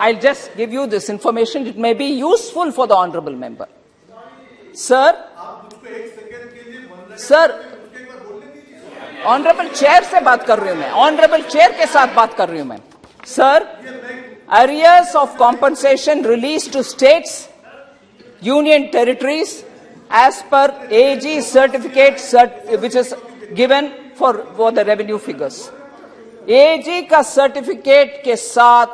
I'll just give you this information. It may be useful for the honorable member. Sir, honorable chair से बात कर रही हूं मैं. Honorable chair के साथ बात कर रही हूं मैं. Sir, arrears of compensation released to states, union territories, as per AG certificate which is given for the revenue figures. AG का सर्टिफिकेट के साथ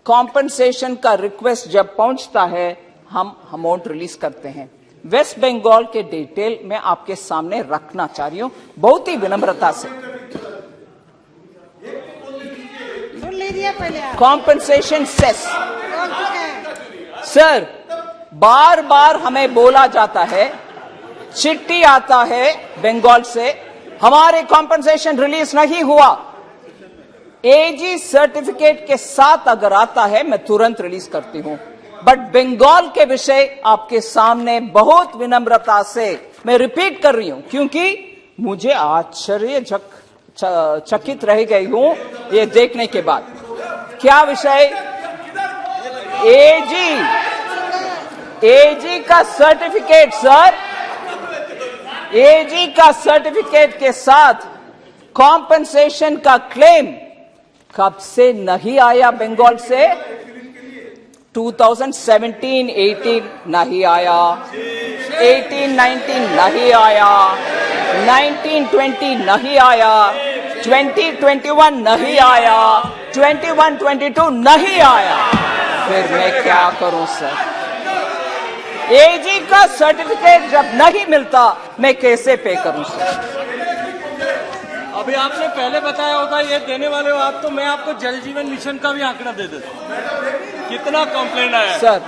कॉम्पनसेशन का रिक्वेस्ट जब पहुंचता है, हम अमाउंट रिलीज करते हैं. वेस्ट बंगाल के डिटेल में आपके सामने रखना चाह रही हूं, बहुत ही विनम्रता से.
सुन लीजिए पहले आप.
Compensation cess.
बोल चुके हैं.
सर, बार बार हमें बोला जाता है, चिट्ठी आता है बंगाल से, हमारे कॉम्पनसेशन रिलीज नहीं हुआ. एजी सर्टिफिकेट के साथ अगर आता है, मैं तुरंत रिलीज करती हूं. बट बंगाल के विषय आपके सामने बहुत विनम्रता से मैं रिपीट कर रही हूं, क्योंकि मुझे चकित रह गई हूं ये देखने के बाद. क्या विषय? एजी का सर्टिफिकेट, सर, एजी का सर्टिफिकेट के साथ कॉम्पनसेशन का क्लेम कब से नहीं आया बंगाल से? 2017-18 नहीं आया, 18-19 नहीं आया, 19-20 नहीं आया, 20-21 नहीं आया, 21-22 नहीं आया. फिर मैं क्या करूं सर? एजी का सर्टिफिकेट जब नहीं मिलता, मैं कैसे पे करूं सर?
अभी आपने पहले बताया होता ये देने वाले हो आप, तो मैं आपको जल जीवन मिशन का भी आंकड़ा दे देता. कितना कंप्लेंट आया?
सर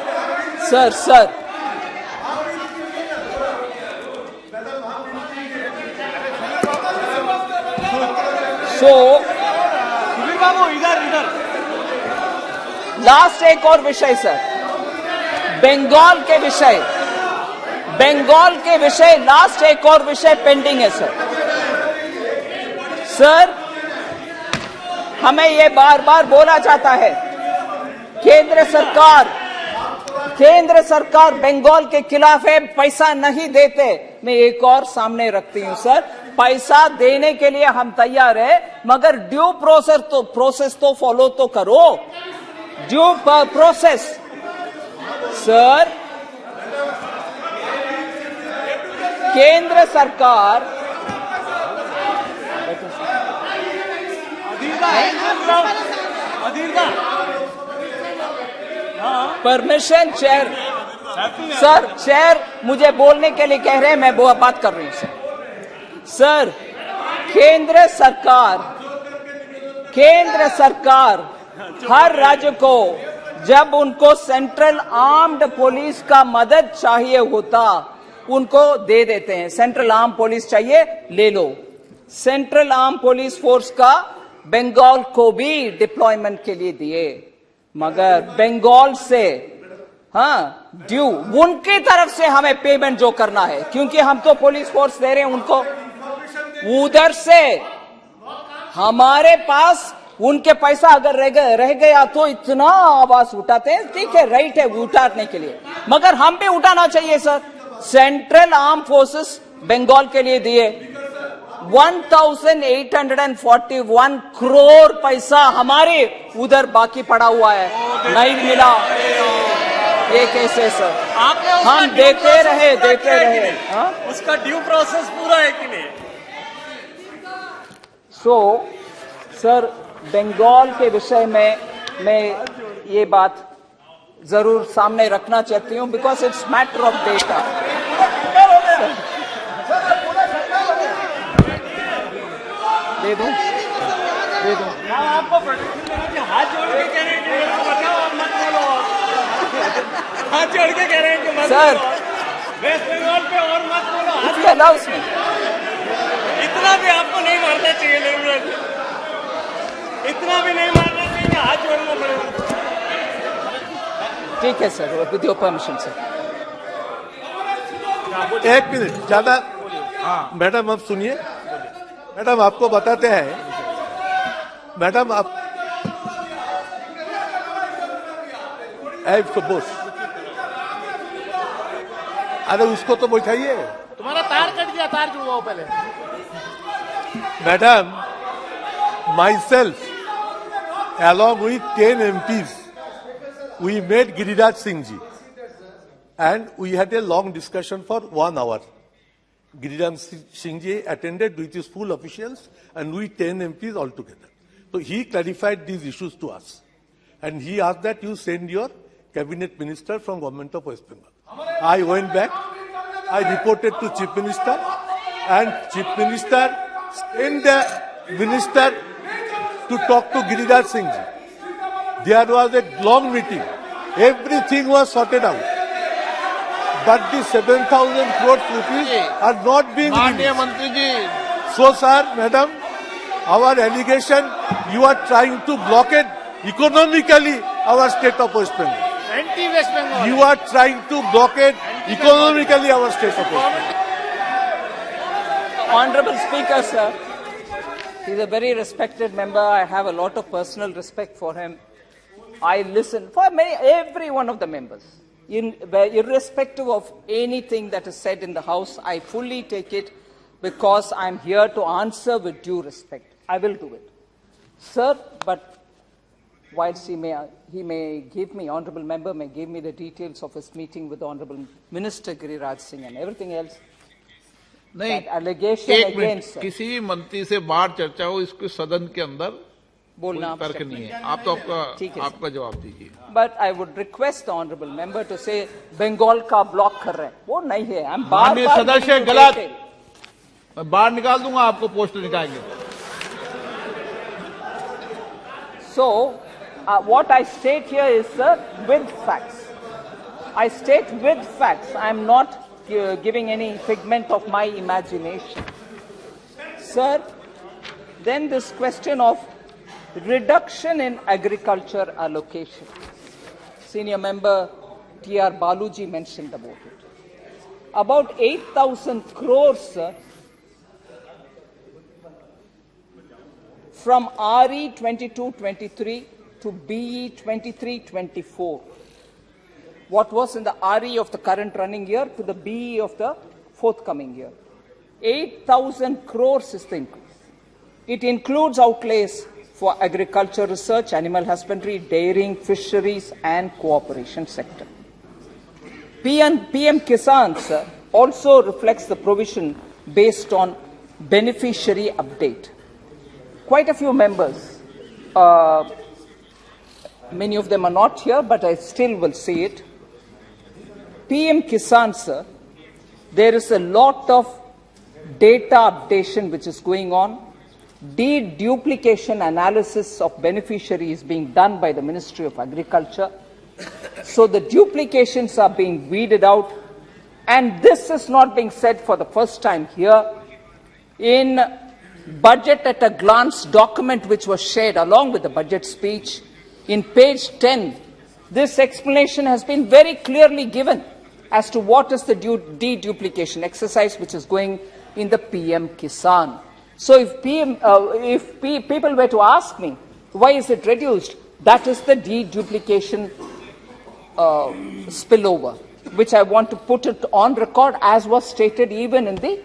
बाबू इधर
लास्ट एक और विषय सर, बंगाल के विषय लास्ट एक और विषय पेंडिंग है सर. हमें ये बार बार बोला जाता है, केंद्र सरकार बंगाल के खिलाफ है, पैसा नहीं देते. मैं एक और सामने रखती हूं सर, पैसा देने के लिए हम तैयार है, मगर ड्यू प्रोसेस तो फॉलो तो करो. ड्यू प्रोसेस सर, केंद्र सरकार परमिशन चेयर. सर, चेयर मुझे बोलने के लिए कह रहे हैं, मैं वो बात कर रही हूं सर. केंद्र सरकार हर राज्य को जब उनको सेंट्रल आर्म्ड पुलिस का मदद चाहिए होता, उनको दे देते हैं. सेंट्रल आर्म पुलिस चाहिए, ले लो. सेंट्रल आर्म पुलिस फोर्स का बंगाल को भी डिप्लॉयमेंट के लिए दिए, मगर बंगाल से हाँ, ड्यू उनकी तरफ से हमें पेमेंट जो करना है, क्योंकि हम तो पुलिस फोर्स दे रहे हैं उनको, उधर से हमारे पास उनके पैसा अगर रह गया तो इतना आवाज उठाते हैं। ठीक है, राइट है उठाने के लिए, मगर हम भी उठाना चाहिए sir. Central arm forces Bengal के लिए दिए 1841 करोड़ पैसा हमारे उधर बाकी पड़ा हुआ है, नहीं मिला। ये कैसे सर? हम देते रहे।
उसका ड्यू प्रोसेस पूरा है कि नहीं?
सर बंगाल के विषय में मैं ये बात जरूर सामने रखना चाहती हूँ, because it's matter of data. दे दूं?
आपको प्रोटेक्शन देना चाहिए। हाथ जोड़ के कह रहे हैं कि मेरे को बचाओ और मत बोलो। हाथ जोड़ के कह रहे हैं कि मत
सर
बोलो। वेस्ट बंगाल पे और मत बोलो।
उसमें
इतना भी आपको नहीं मारना चाहिए, इतना भी नहीं मारना चाहिए कि हाथ जोड़ना पड़ेगा।
ठीक है sir, with your permission sir.
एक मिनट ज्यादा। मैडम आप सुनिए, मैडम आपको बताते हैं, मैडम आप बोस, अरे उसको तो बैठाइए।
तुम्हारा तार कट गया, तार जुड़वाओ पहले।
Madam, myself along with 10 MPs, we met Giriraj Singh ji and we had a long discussion for 1 hour. Giriraj Singh ji attended with his full officials and we 10 MPs all together. So he clarified these issues to us and he asked that you send your cabinet minister from government of West Bengal. I went back, I reported to Chief Minister and Chief Minister sent the minister to talk to Giriraj Singh ji. There was a long meeting. Everything was sorted out. But the 7,000 crore rupees are not being released. So, sir, madam, our allegation, you are trying to blockade economically our state of West Bengal.
Anti-West Bengal.
You are trying to blockade economically our state of West Bengal.
Honorable Speaker, sir, he's a very respected member. I have a lot of personal respect for him. I listen for every one of the members. Irrespective of anything that is said in the House, I fully take it because I'm here to answer with due respect. I will do it. Sir, but whilst he may give me, Honourable Member may give me the details of his meeting with the Honourable Minister Giriraj Singh and everything else.
नहीं,
allegation
एक
against
minute, किसी भी मंत्री से बाहर चर्चा हो, इसको सदन के अंदर
बोलना
तर्क नहीं है। आप तो आपका जवाब दीजिए।
But I would request the Honourable Member to say Bengal का ब्लॉक कर रहे हैं, वो नहीं है। हम
माननीय सदस्य गलत, मैं बाहर निकाल दूंगा आपको, पोस्ट निकालेंगे।
So, what I state here is, sir, with facts. I state with facts. I am not giving any figment of my imagination. Sir, then this question of reduction in agriculture allocation. Senior member T.R. Baluji mentioned about it. About 8,000 crores, sir, from RE 22-23 to BE 23-24. What was in the RE of the current running year to the BE of the forthcoming year. 8,000 crores is the increase. It includes outlays for agriculture research, animal husbandry, dairying, fisheries and cooperation sector. PM Kisan, sir, also reflects the provision based on beneficiary update. Quite a few members, many of them are not here, but I still will say it. PM Kisan, sir, there is a lot of data updation which is going on. Deduplication analysis of beneficiaries being done by the Ministry of Agriculture. So the duplications are being weeded out. And this is not being said for the first time here. In budget at a glance document which was shared along with the budget speech, in page 10, This explanation has been very clearly given as to what is the deduplication exercise which is going in the PM Kisan. So if people were to ask me, why is it reduced? That is the deduplication spillover, which I want to put it on record as was stated even in the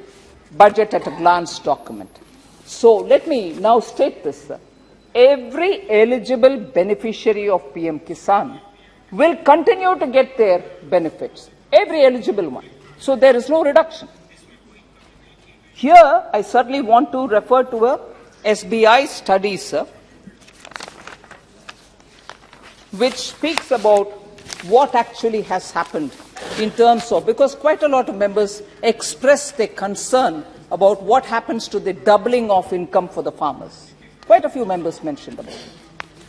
budget at a glance document. So let me now state this, sir. Every eligible beneficiary of PM Kisan will continue to get their benefits. Every eligible one. So there is no reduction. Here, I certainly want to refer to a SBI study, sir, which speaks about what actually has happened in terms of, because quite a lot of members expressed their concern about what happens to the doubling of income for the farmers. Quite a few members mentioned about it.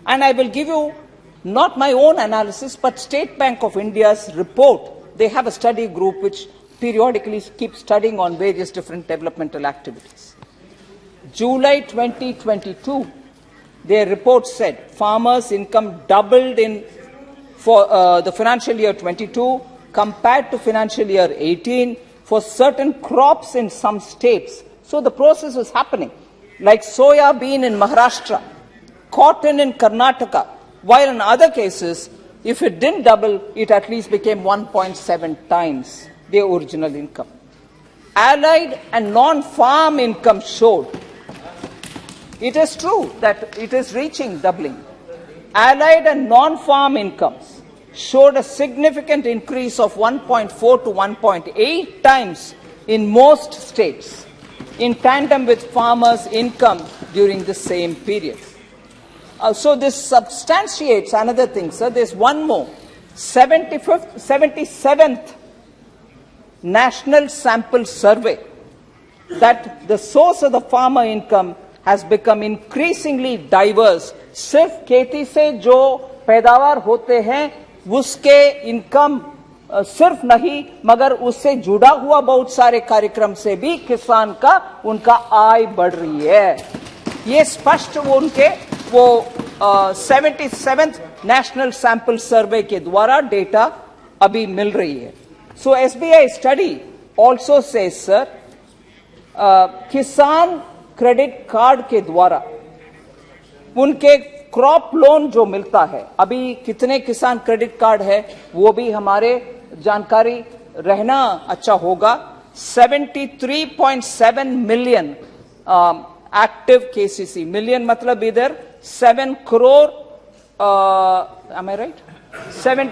And I will give you not my own analysis, but State Bank of India's report. They have a study group which periodically keeps studying on various different developmental activities. July 2022, their report said farmers' income doubled for the financial year 22 compared to financial year 18 for certain crops in some states. So the process is happening, like soya bean in Maharashtra, cotton in Karnataka, while in other cases, if it didn't double, it at least became 1.7 times the original income. Allied and non-farm income showed. It is true that it is reaching doubling. Allied and non-farm incomes showed a significant increase of 1.4 to 1.8 times in most states, in tandem with farmers' income during the same period. So this substantiates another thing, sir. There's one more. 77th National Sample Survey that the source of the farmer income has become increasingly diverse. सिर्फ खेती से जो पैदावार होते हैं उसके income सिर्फ नहीं, मगर उससे जुड़ा हुआ बहुत सारे कार्यक्रम से भी किसान का उनका आय बढ़ रही है. ये स्पष्ट उनके 77th नेशनल सैंपल सर्वे के द्वारा डेटा अभी मिल रही है. So SBI study also says, sir, किसान क्रेडिट कार्ड के द्वारा उनके क्रॉप लोन जो मिलता है, अभी कितने किसान क्रेडिट कार्ड है वो भी हमारे जानकारी रहना अच्छा होगा. 73.7 मिलियन एक्टिव केसीसी, मिलियन मतलब इधर 7 crore, am I right? 7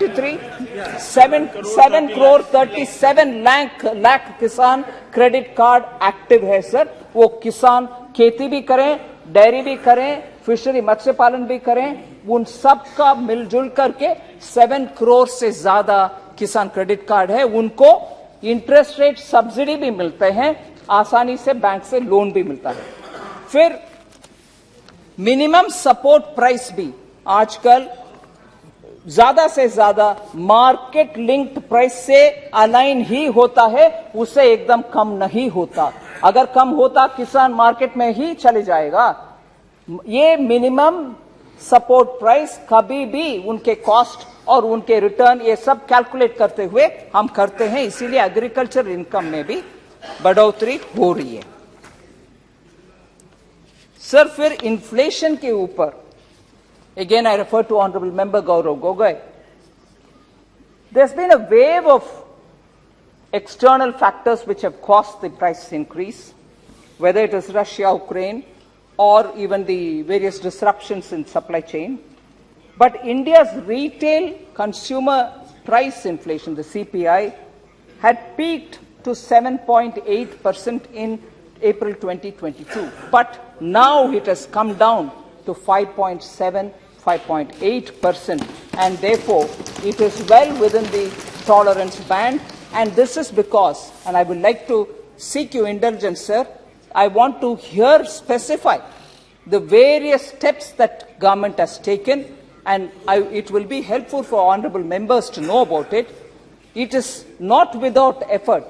crore 37 lakh किसान क्रेडिट कार्ड एक्टिव है सर. वो किसान खेती भी करें, डेयरी भी करें, फिशरी मत्स्य पालन भी करें, उन सब का मिलजुल करके 7 करोड़ से ज्यादा किसान क्रेडिट कार्ड है. उनको इंटरेस्ट रेट सब्सिडी भी मिलते हैं, आसानी से बैंक से लोन भी मिलता है. फिर मिनिमम सपोर्ट प्राइस भी आजकल ज्यादा से ज्यादा मार्केट लिंक्ड प्राइस से अलाइन ही होता है, उससे एकदम कम नहीं होता. अगर कम होता किसान मार्केट में ही चले जाएगा. ये मिनिमम सपोर्ट प्राइस कभी भी उनके कॉस्ट और उनके रिटर्न ये सब कैलकुलेट करते हुए हम करते हैं, इसीलिए एग्रीकल्चर इनकम में भी बढ़ोतरी हो रही है. सर फिर इन्फ्लेशन के ऊपर, again I refer to Honorable Member Gaurav Gogoi, there's been a wave of external factors which have caused the price increase, whether it is Russia, Ukraine, or even the various disruptions in supply chain. But India's retail consumer price inflation, the CPI, had peaked to 7.8% in April 2022. But now it has come down to 5.7%, 5.8%, and therefore it is well within the tolerance band. And this is because, and I would like to seek your indulgence, sir, I want to here specify the various steps that government has taken, and it will be helpful for honorable members to know about it. It is not without effort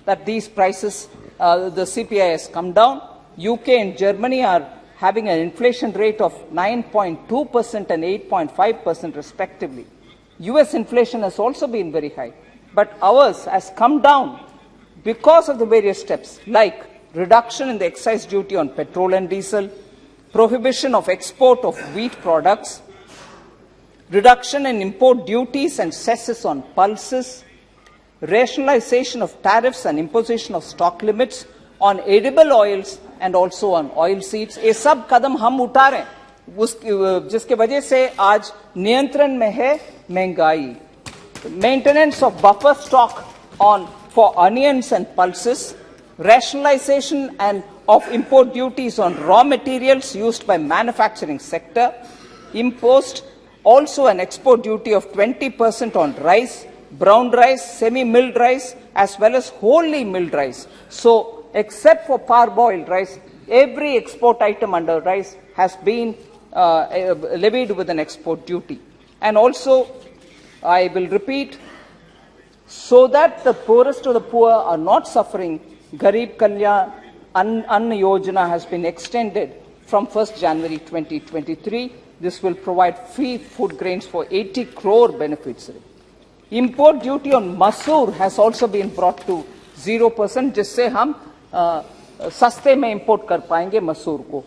that these prices, the CPI has come down. UK and Germany are having an inflation rate of 9.2% and 8.5% respectively. US inflation has also been very high, but ours has come down because of the various steps like reduction in the excise duty on petrol and diesel, prohibition of export of wheat products, reduction in import duties and cesses on pulses, rationalization of tariffs and imposition of stock limits on edible oils and also on oil seeds. ये सब कदम हम उठा रहे हैं जिसके वजह से आज नियंत्रण में है महंगाई. Maintenance of buffer stock for onions and pulses, rationalization and of import duties on raw materials used by manufacturing sector, imposed also an export duty of 20% on rice, brown rice, semi-milled rice, as well as wholly milled rice. So, except for parboiled rice, every export item under rice has been levied with an export duty. And also, I will repeat, so that the poorest of the poor are not suffering, Garib Kalyan Anna Yojana has been extended from 1st January 2023. This will provide free food grains for 80 crore beneficiaries. Import duty on masoor has also been brought to 0%, जिससे हम सस्ते में import कर पाएंगे मसूर को.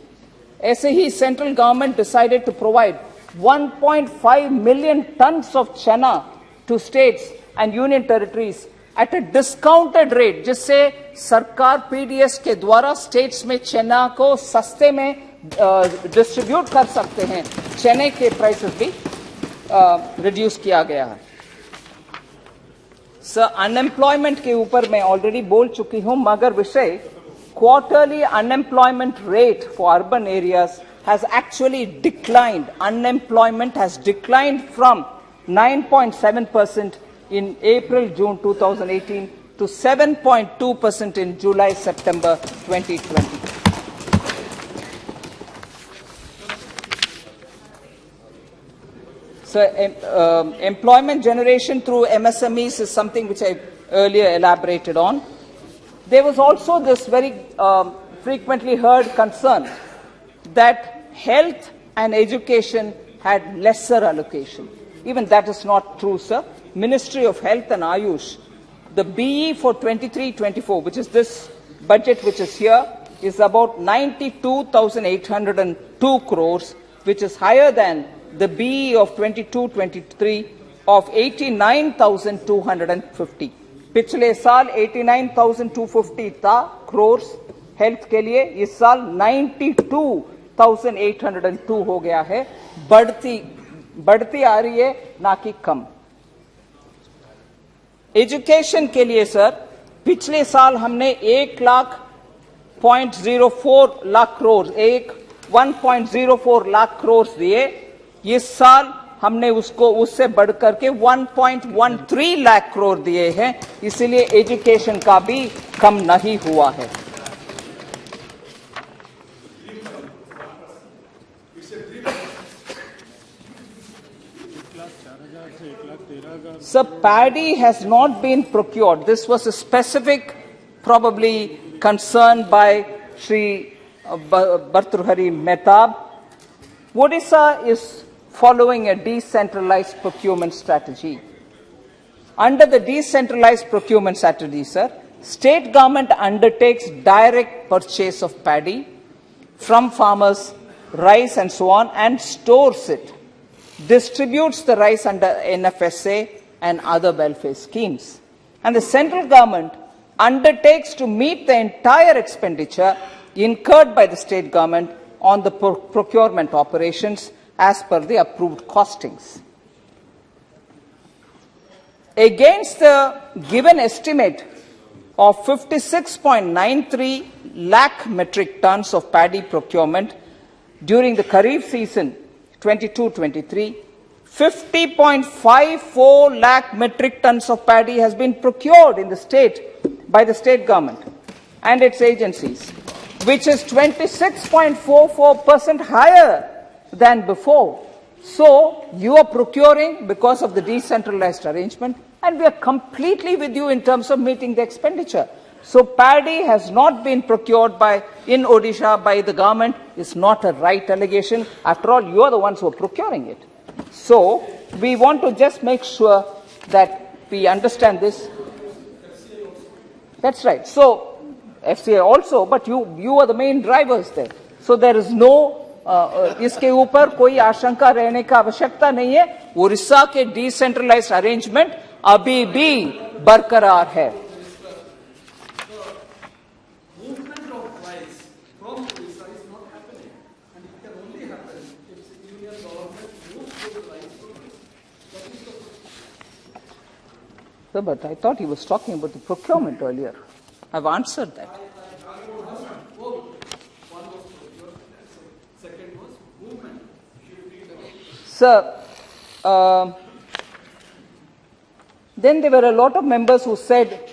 ऐसे ही central government decided to provide 1.5 million tons of chana to states and union territories at a discounted rate, जिससे सरकार PDS के द्वारा states में चना को सस्ते में डिस्ट्रीब्यूट कर सकते हैं. चने के प्राइसेस भी रिड्यूस किया गया है. सर, अनएम्प्लॉयमेंट के ऊपर मैं ऑलरेडी बोल चुकी हूं, मगर विषय quarterly unemployment rate for urban areas has actually declined. Unemployment has declined from 9.7% in April-June 2018 to 7.2% in July-September 2020. So, employment generation through MSMEs is something which I earlier elaborated on. There was also this very frequently heard concern that health and education had lesser allocation. Even that is not true, sir. Ministry of Health and Ayush, the BE for 23-24, which is this budget which is here, is about 92,802 crores, which is higher than the BE of 22-23 of 89,250. पिछले साल 89,250 था crores health के लिए, इस साल 92,802 हो गया है. बढ़ती आ रही है, ना कि कम. एजुकेशन के लिए सर पिछले साल हमने 1.04 लाख करोड़ 1.04 लाख करोड़ दिए. इस साल हमने उससे बढ़कर के 1.13 लाख करोड़ दिए हैं. इसलिए एजुकेशन का भी कम नहीं हुआ है. So paddy has not been procured. This was a specific, probably, concern by Shri Bhartrhari Mehtab. Odisha is following a decentralized procurement strategy. Under the decentralized procurement strategy, sir, state government undertakes direct purchase of paddy from farmers, rice and so on, and stores it, distributes the rice under NFSA and other welfare schemes. And the central government undertakes to meet the entire expenditure incurred by the state government on the procurement operations as per the approved costings. Against the given estimate of 56.93 lakh metric tons of paddy procurement during the Kharif season 22-23, 50.54 lakh metric tons of paddy has been procured in the state by the state government and its agencies, which is 26.44% higher than before. So, you are procuring because of the decentralized arrangement, and we are completely with you in terms of meeting the expenditure. So, paddy has not been procured in Odisha by the government is not a right allegation. After all, you are the ones who are procuring it. So, we want to just make sure that we understand this. That's right. So, FCA also, but you are the main drivers there. So there is no, इसके ऊपर कोई आशंका रहने का आवश्यकता नहीं है. उड़ीसा के डिसेंट्रलाइज्ड अरेंजमेंट अभी भी बरकरार है. So, but I thought he was talking about the procurement earlier. I've answered that. Sir, then there were a lot of members who said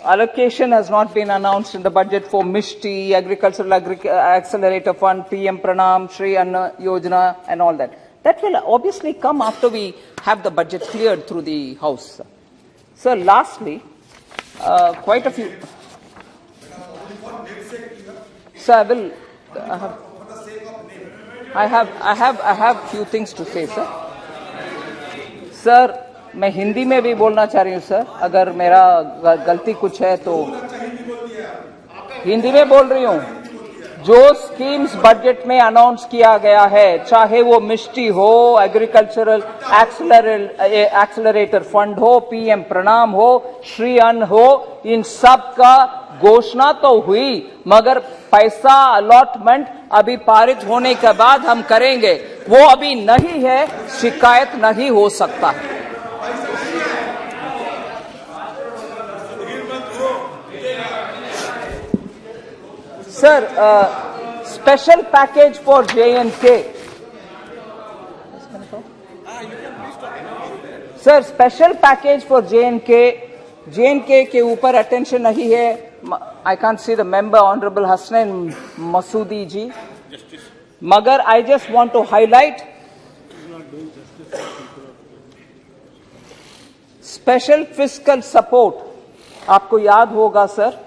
allocation has not been announced in the budget for MISHTI, Agricultural Accelerator Fund, PM Pranam, Shri Anna Yojana and all that. That will obviously come after we have the budget cleared through the House. Sir, lastly, quite a few. Sir, I have few things to say, sir. Sir, मैं हिंदी में भी बोलना चाह रही हूँ sir. अगर मेरा गलती कुछ है तो हिंदी में बोल रही हूँ. जो स्कीम्स बजट में अनाउंस किया गया है, चाहे वो मिष्टी हो, एग्रीकल्चरल एक्सेलरेटर फंड हो, पीएम प्रणाम हो, श्री अन्न हो, इन सब का घोषणा तो हुई, मगर पैसा अलॉटमेंट अभी पारित होने के बाद हम करेंगे. वो अभी नहीं है, शिकायत नहीं हो सकता. Sir, special package for J&K. Sir, special package for J&K. J&K के ऊपर attention नहीं है. I can't see the member, Honorable Hasnain Masoodi ji. Magar, I just want to highlight special fiscal support. आपको याद होगा सर,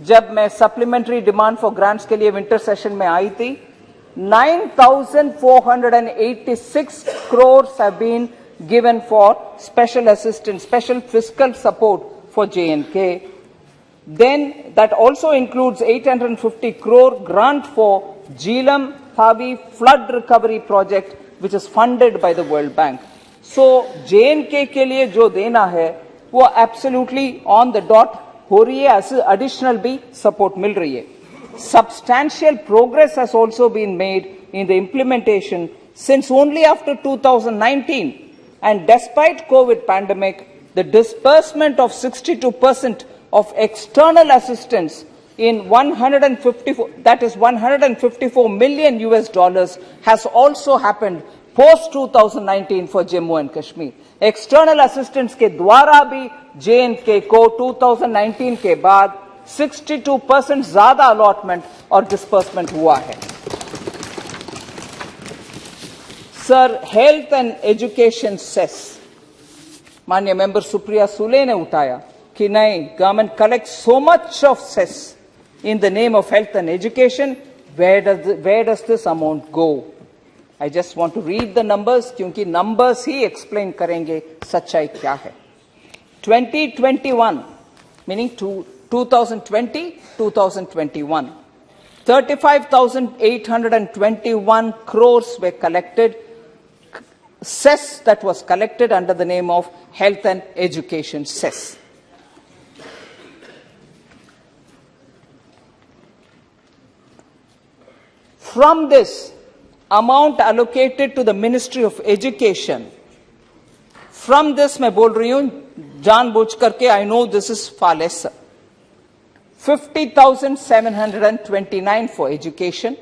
जब मैं supplementary demand for grants के लिए विंटर सेशन में आई थी, 9,486 crores have been given for special assistance, special fiscal support for J&K. Then that also includes 850 crore grant for Jhelum Thavi flood recovery project, which is funded by the World Bank. So J&K के लिए जो देना है, वो absolutely on the dot हो रही है. Additional भी support मिल रही है. Substantial progress has also been made in the implementation since only after 2019, and despite COVID pandemic, the disbursement of 62% of external assistance in 154 million US dollars has also happened post 2019 for Jammu and Kashmir. External assistance के द्वारा भी J&K को 2019 के बाद 62% ज्यादा allotment और डिस्बर्समेंट हुआ है. Sir, health and education cess, माननीय मेंबर सुप्रिया सुले ने उठाया कि नहीं, government collect so much of cess in the name of health and education, where does this amount go? I just want to read the numbers, क्योंकि numbers ही explain करेंगे सच्चाई क्या है. 2021, meaning 2020-2021, 35,821 crores were collected, cess that was collected under the name of health and education cess. From this amount allocated to the Ministry of Education, from this मैं बोल रही हूं जानबूझ करके, I know this is far lesser, 50,729 for education,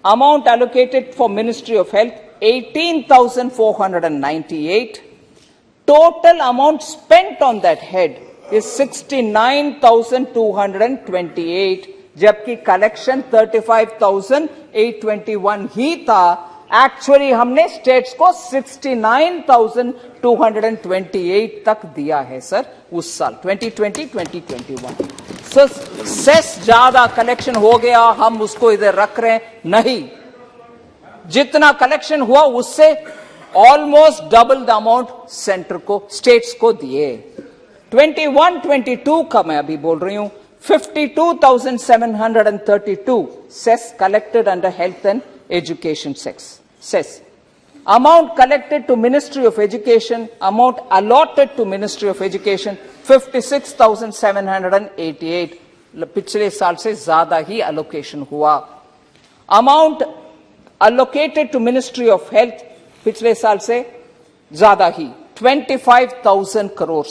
amount allocated for Ministry of Health 18,498, total amount spent on that head is 69,228, जबकि collection 35,821 ही था. Actually हमने states को 69,228 तक दिया है सर उस साल 2020-2021. सो सेस ज्यादा कलेक्शन हो गया, हम उसको इधर रख रहे हैं नहीं. जितना कलेक्शन हुआ उससे almost double the amount centre को, स्टेट्स को दिए। 21-22 का मैं अभी बोल रही हूं, 52,732 cess collected under health and education cess. Amount collected to Ministry of Education, amount allotted to Ministry of Education 56,788, पिछले साल से ज्यादा ही allocation हुआ। Amount allocated to Ministry of Health पिछले साल से ज्यादा ही 25,000 करोड़।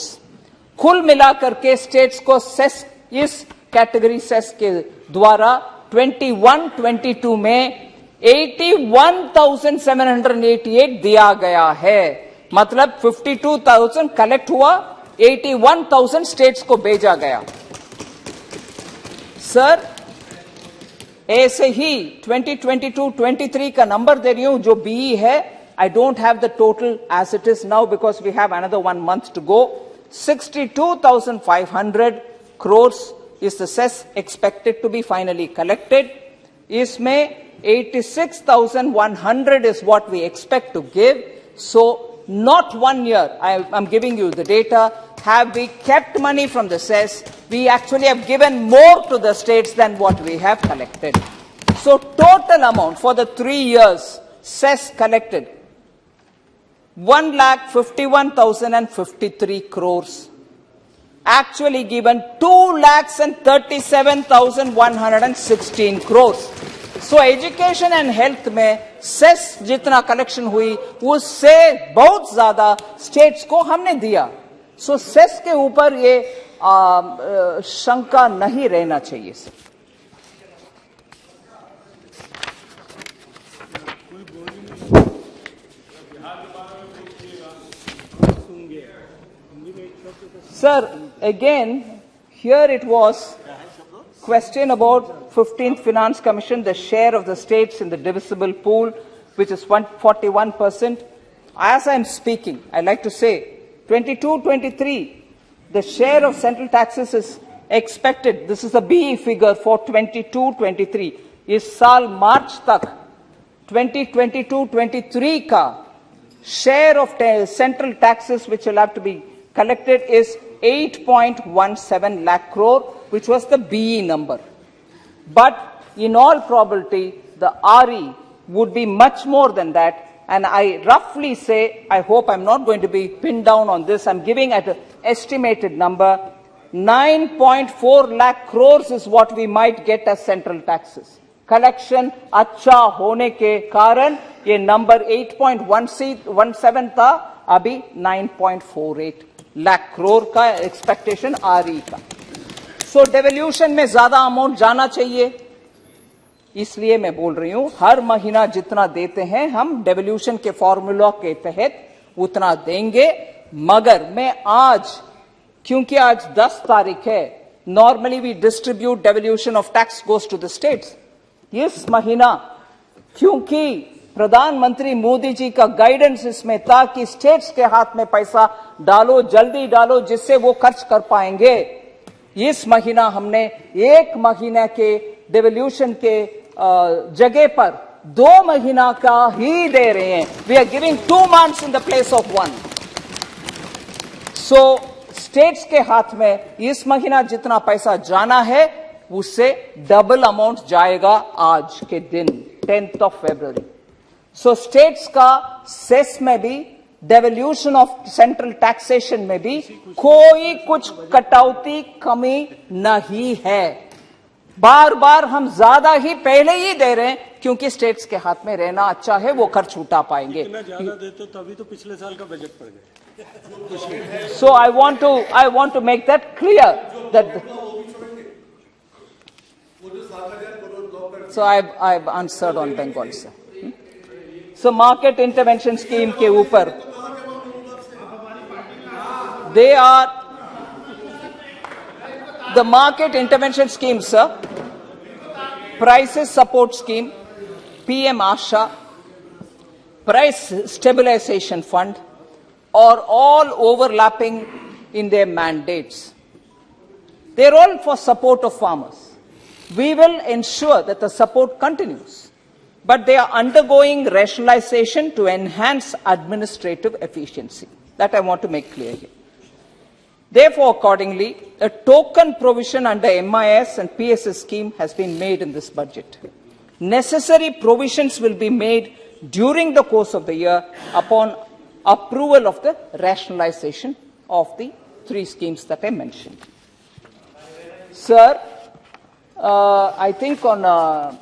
कुल मिलाकर के स्टेट्स को सेस, इस कैटेगरी सेस के द्वारा 21-22 में 81,788 दिया गया है। मतलब 52,000 कलेक्ट हुआ, 81,000 स्टेट्स को भेजा गया। सर ऐसे ही 2022-23 का नंबर दे रही हूं जो बीई है। I don't have the total as it is now because we have another 1 month to go. 62,500 crores is the cess expected to be finally collected. इसमें 86,100 is what we expect to give. So not 1 year, I'm giving you the data, have we kept money from the cess. We actually have given more to the states than what we have collected. So total amount for the 3 years cess collected 1,51,053 crores. Actually given 2,37,116 crores. So education and health में cess जितना collection हुई उससे बहुत ज्यादा states को हमने दिया। सो cess के ऊपर ये शंका नहीं रहना चाहिए। Sir again here it was question about 15th Finance Commission, the share of the states in the divisible pool, which is 41%. As I'm speaking, I like to say, 22-23, the share of central taxes is expected, this is the BE figure for 22-23, is साल मार्च तक 2022-23 का share of central taxes which will have to be collected is 8.17 lakh crore, which was the BE number. But in all probability, the RE would be much more than that. And I roughly say, I hope I'm not going to be pinned down on this, I'm giving at an estimated number, 9.4 lakh crores is what we might get as central taxes. Collection अच्छा होने के कारण ये number 8.17 था, अभी 9.48 lakh crore का expectation RE का। सो devolution में ज्यादा अमाउंट जाना चाहिए, इसलिए मैं बोल रही हूं हर महीना जितना देते हैं हम डेवल्यूशन के फॉर्मूला के तहत उतना देंगे। मगर मैं आज, क्योंकि आज 10 तारीख है, normally we distribute devolution of tax goes to the states. इस महीना क्योंकि प्रधानमंत्री मोदी जी का गाइडेंस इसमें था कि स्टेट्स के हाथ में पैसा डालो, जल्दी डालो, जिससे वो खर्च कर पाएंगे। इस महीना हमने 1 महीना के डेवल्यूशन के जगह पर 2 महीना का ही दे रहे हैं। We are giving 2 months in the place of 1। So states के हाथ में इस महीना जितना पैसा जाना है उससे डबल अमाउंट जाएगा आज के दिन 10th of February। So states का सेस में भी, डेवल्यूशन ऑफ सेंट्रल टैक्सेशन में भी कोई कुछ कटौती कमी नहीं है। बार बार हम ज्यादा ही पहले ही दे रहे हैं क्योंकि स्टेट्स के हाथ में रहना अच्छा है, वो खर्च उठा पाएंगे।
इतना ज्यादा देते तभी तो पिछले साल का बजट पड़ गया।
So I want to make that clear that so I answered on Bengal sir. So market intervention scheme के ऊपर they are the market intervention scheme, sir, prices support scheme, PM Asha, price stabilization fund are all overlapping in their mandates. They're all for support of farmers. We will ensure that the support continues. but they are undergoing rationalization to enhance administrative efficiency. That I want to make clear here. Therefore, accordingly, a token provision under MIS and PSS scheme has been made in this budget. Necessary provisions will be made during the course of the year upon approval of the rationalization of the three schemes that I mentioned. Sir, I think on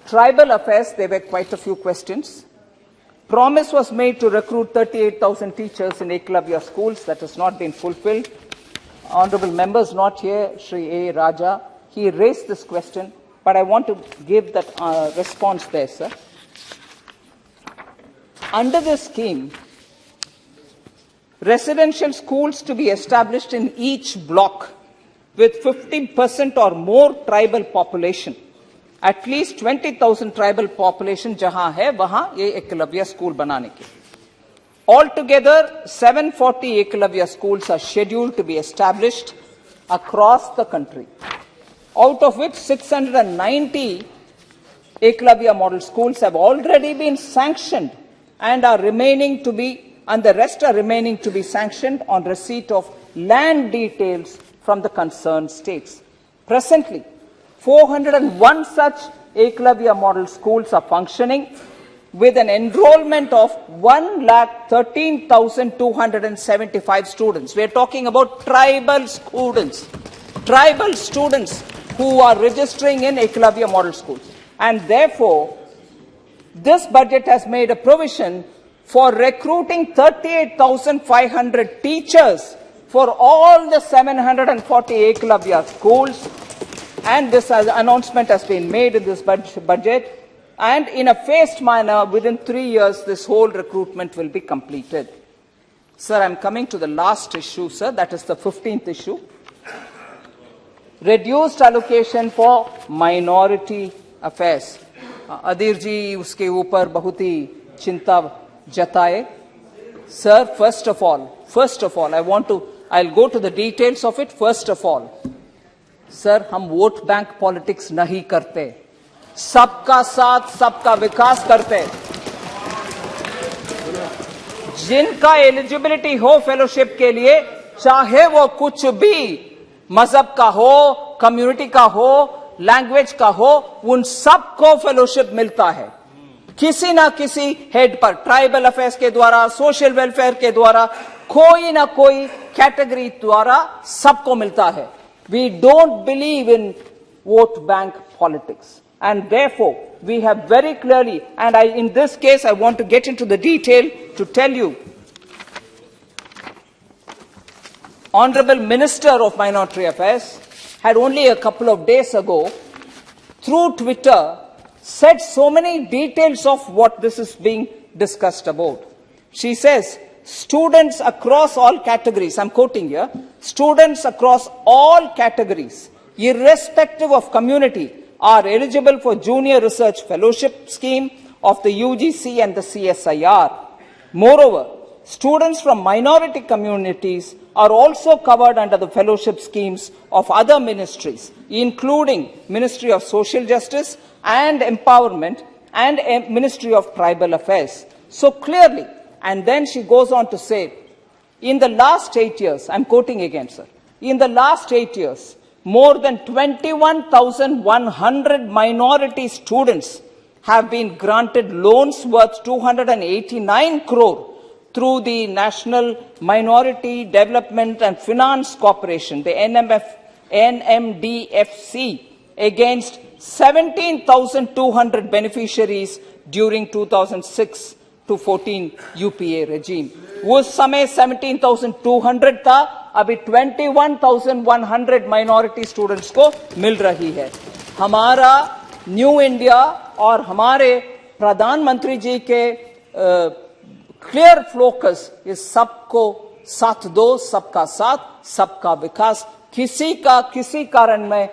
tribal affairs, there were quite a few questions. Promise was made to recruit 38,000 teachers in Eklavya schools. That has not been fulfilled. Honorable members not here, Shri A. Raja, he raised this question, but I want to give that response there, sir. Under this scheme, residential schools to be established in each block with 50% or more tribal population. At least 20,000 tribal population जहां है वहां ये Eklavya school बनाने के. Altogether, 740 eklavya schools are scheduled to be established across the country, out of which 690 eklavya model schools have already been sanctioned and are remaining to be, and the rest are remaining to be sanctioned on receipt of land details from the concerned states. Presently, 401 such eklavya model schools are functioning with an enrollment of 1,13,275 students. We are talking about tribal students who are registering in eklavya model schools. And therefore, this budget has made a provision for recruiting 38,500 teachers for all the 740 eklavya schools. And this announcement has been made in this budget. And in a phased manner, within 3 years, this whole recruitment will be completed. Sir, I'm coming to the last issue, sir. That is the 15th issue. Reduced allocation for minority affairs. Adir ji uske upar bahut hi chinta jataye. Sir, first of all, I'll go to the details of it. First of all, sir, हम vote bank politics नहीं करते, सबका साथ सबका विकास करते. जिनका eligibility हो fellowship के लिए, चाहे वो कुछ भी मजहब का हो, कम्युनिटी का हो, लैंग्वेज का हो, उन सबको फेलोशिप मिलता है किसी ना किसी हेड पर, ट्राइबल अफेयर्स के द्वारा, सोशल वेलफेयर के द्वारा, कोई ना कोई कैटेगरी द्वारा सबको मिलता है. We don't believe in vote bank politics. And therefore, we have very clearly, and in this case, I want to get into the detail to tell you, Honorable Minister of Minority Affairs had only a couple of days ago, through Twitter, said so many details of what this is being discussed about. She says, students across all categories, I'm quoting here, students across all categories, irrespective of community, are eligible for Junior Research Fellowship Scheme of the UGC and the CSIR. Moreover, students from minority communities are also covered under the fellowship schemes of other ministries, including Ministry of Social Justice and Empowerment and Ministry of Tribal Affairs. So clearly, and then she goes on to say, in the last 8 years, I'm quoting again, sir, in the last 8 years, more than 21,100 minority students have been granted loans worth 289 crore through the National Minority Development and Finance Corporation, the NMDFC, against 17,200 beneficiaries during 2006 to 14 UPA regime. उस समय 17,200 था, अभी 21,100 minority students को मिल रही है. हमारा new India और हमारे प्रधानमंत्री जी के क्लियर फोकस इस सबको साथ दो, सबका साथ, सबका विकास. किसी का किसी कारण में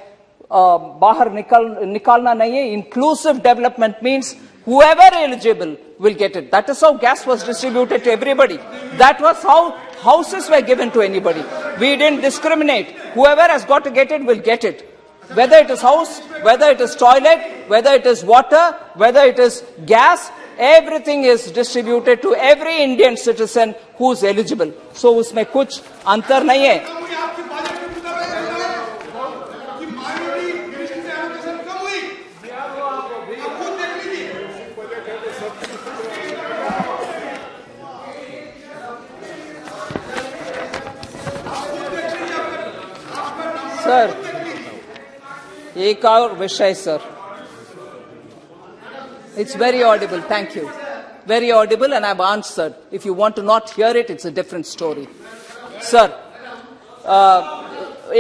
बाहर निकालना नहीं है. Inclusive development means whoever eligible will get it. That is how gas was distributed to everybody. That was how houses were given to anybody. We didn't discriminate. Whoever has got to get it will get it. whether it is house, whether it is toilet, whether it is water, whether it is gas, everything is distributed to every Indian citizen who is eligible. So उसमें कुछ अंतर नहीं है.
आपकी budget के मुद्दे पर कि माइनॉरिटी मिनिस्ट्री से एलोकेशन कम हुई, आप खुद देख लीजिए.
सर, एक और विषय sir. It's very audible. Thank you. Very audible, and I've answered. If you want to not hear it, it's a different story. Sir,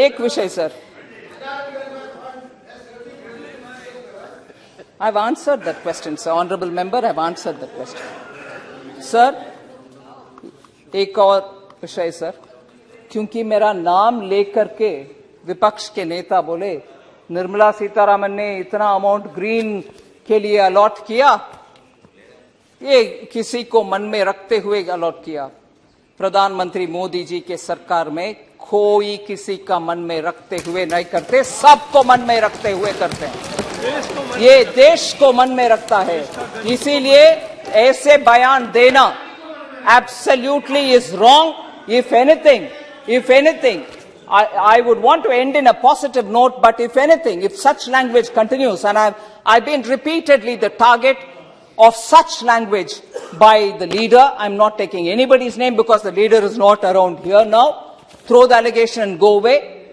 एक विषय sir. I've answered that question, sir. Honorable member, I've answered that question. Sir, एक और विषय sir. क्योंकि मेरा नाम लेकर के विपक्ष के नेता बोले निर्मला सीतारामन ने इतना अमाउंट ग्रीन के लिए अलॉट किया, ये किसी को मन में रखते हुए अलॉट किया. प्रधानमंत्री मोदी जी के सरकार में कोई किसी का मन में रखते हुए नहीं करते, सबको मन में रखते हुए करते हैं. ये देश को मन में रखता है, इसीलिए ऐसे बयान देना absolutely is wrong. If anything, I would want to end in a positive note, but if anything, if such language continues, and I've been repeatedly the target of such language by the leader, I'm not taking anybody's name because the leader is not around here now, throw the allegation and go away.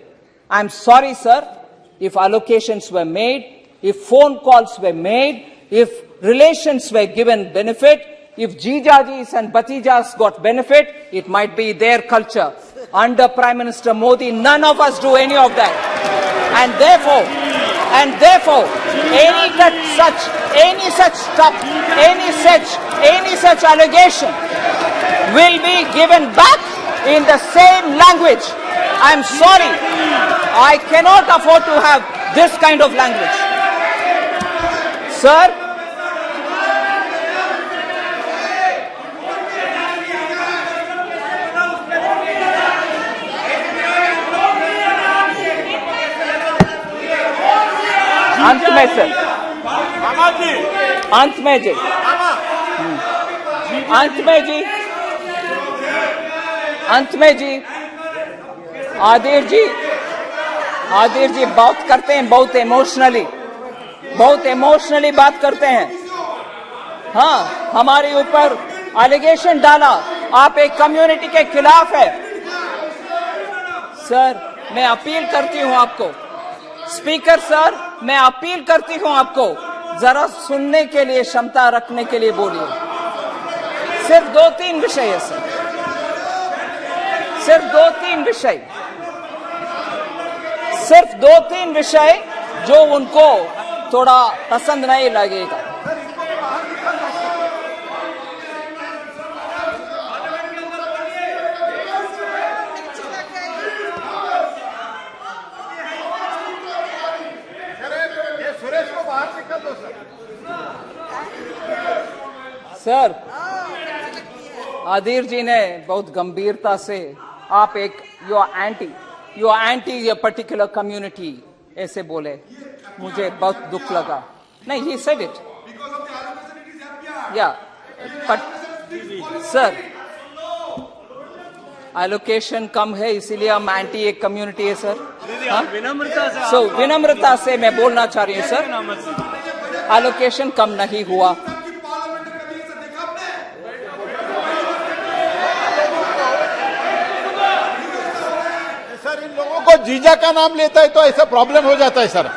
I'm sorry, sir, if allocations were made, if phone calls were made, if relations were given benefit, if Jijajis and Batijas got benefit, it might be their culture. Under Prime Minister Modi, none of us do any of that. And therefore, any such allegation will be given back in the same language. I'm sorry, I cannot afford to have this kind of language. Sir, अंत में sir, अंत में जी आदिर जी बात करते हैं, बहुत emotionally बात करते हैं. हाँ, हमारे ऊपर एलिगेशन डाला, आप एक कम्युनिटी के खिलाफ है. सर, मैं अपील करती हूं आपको, स्पीकर सर, मैं अपील करती हूं आपको, जरा सुनने के लिए क्षमता रखने के लिए बोलिए. सिर्फ 2-3 विषय है सर, सिर्फ 2-3 विषय जो उनको थोड़ा पसंद नहीं लगेगा. सर, आदिर जी ने बहुत गंभीरता से आप एक यू आर एंटी ये पर्टिकुलर कम्युनिटी ऐसे बोले, मुझे बहुत दुख लगा. नहीं, ही सेड इट, या बट सर एलोकेशन कम है इसीलिए हम एंटी एक कम्युनिटी है सर. विनम्रता से मैं बोलना चाह रही हूँ सर, एलोकेशन कम नहीं हुआ.
को जीजा का नाम लेता है तो ऐसा प्रॉब्लम हो जाता है सर.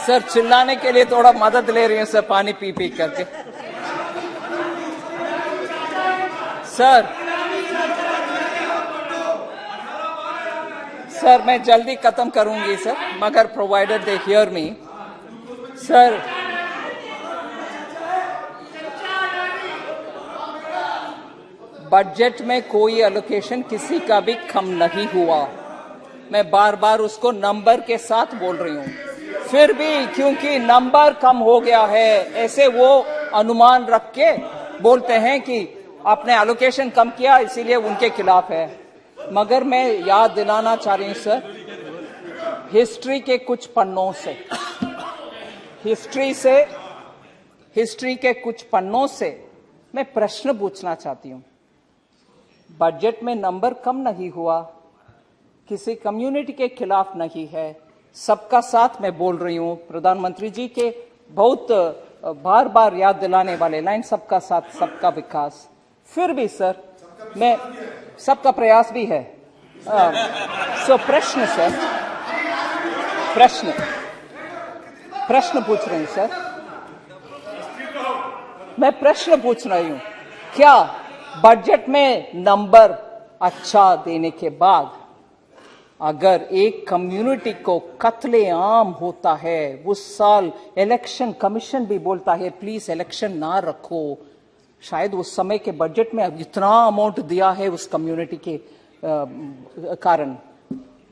सर चिल्लाने के लिए थोड़ा मदद ले रही हैं सर, पानी पी करके. सर मैं जल्दी खत्म करूंगी सर, मगर provided they hear me. Sir, budget में कोई एलोकेशन किसी का भी कम नहीं हुआ. मैं बार बार उसको नंबर के साथ बोल रही हूं. फिर भी क्योंकि नंबर कम हो गया है, ऐसे वो अनुमान रख के बोलते हैं कि आपने एलोकेशन कम किया इसीलिए उनके खिलाफ है। मगर मैं याद दिलाना चाह रही हूं सर, हिस्ट्री के कुछ पन्नों से, हिस्ट्री के कुछ पन्नों से मैं प्रश्न पूछना चाहती हूं। बजट में नंबर कम नहीं हुआ, किसी कम्युनिटी के खिलाफ नहीं है, सबका साथ मैं बोल रही हूं। प्रधानमंत्री जी के बहुत बार बार याद दिलाने वाले लाइन, सबका साथ सबका विकास। फिर भी सर, मैं सबका प्रयास भी है। सो प्रश्न सर, प्रश्न पूछ रही हूं सर, मैं प्रश्न पूछ रही हूं, क्या बजट में नंबर अच्छा देने के बाद अगर एक कम्युनिटी को कत्लेआम होता है, उस साल इलेक्शन कमीशन भी बोलता है प्लीज इलेक्शन ना रखो, शायद उस समय के बजट में अब इतना अमाउंट दिया है उस कम्युनिटी के कारण,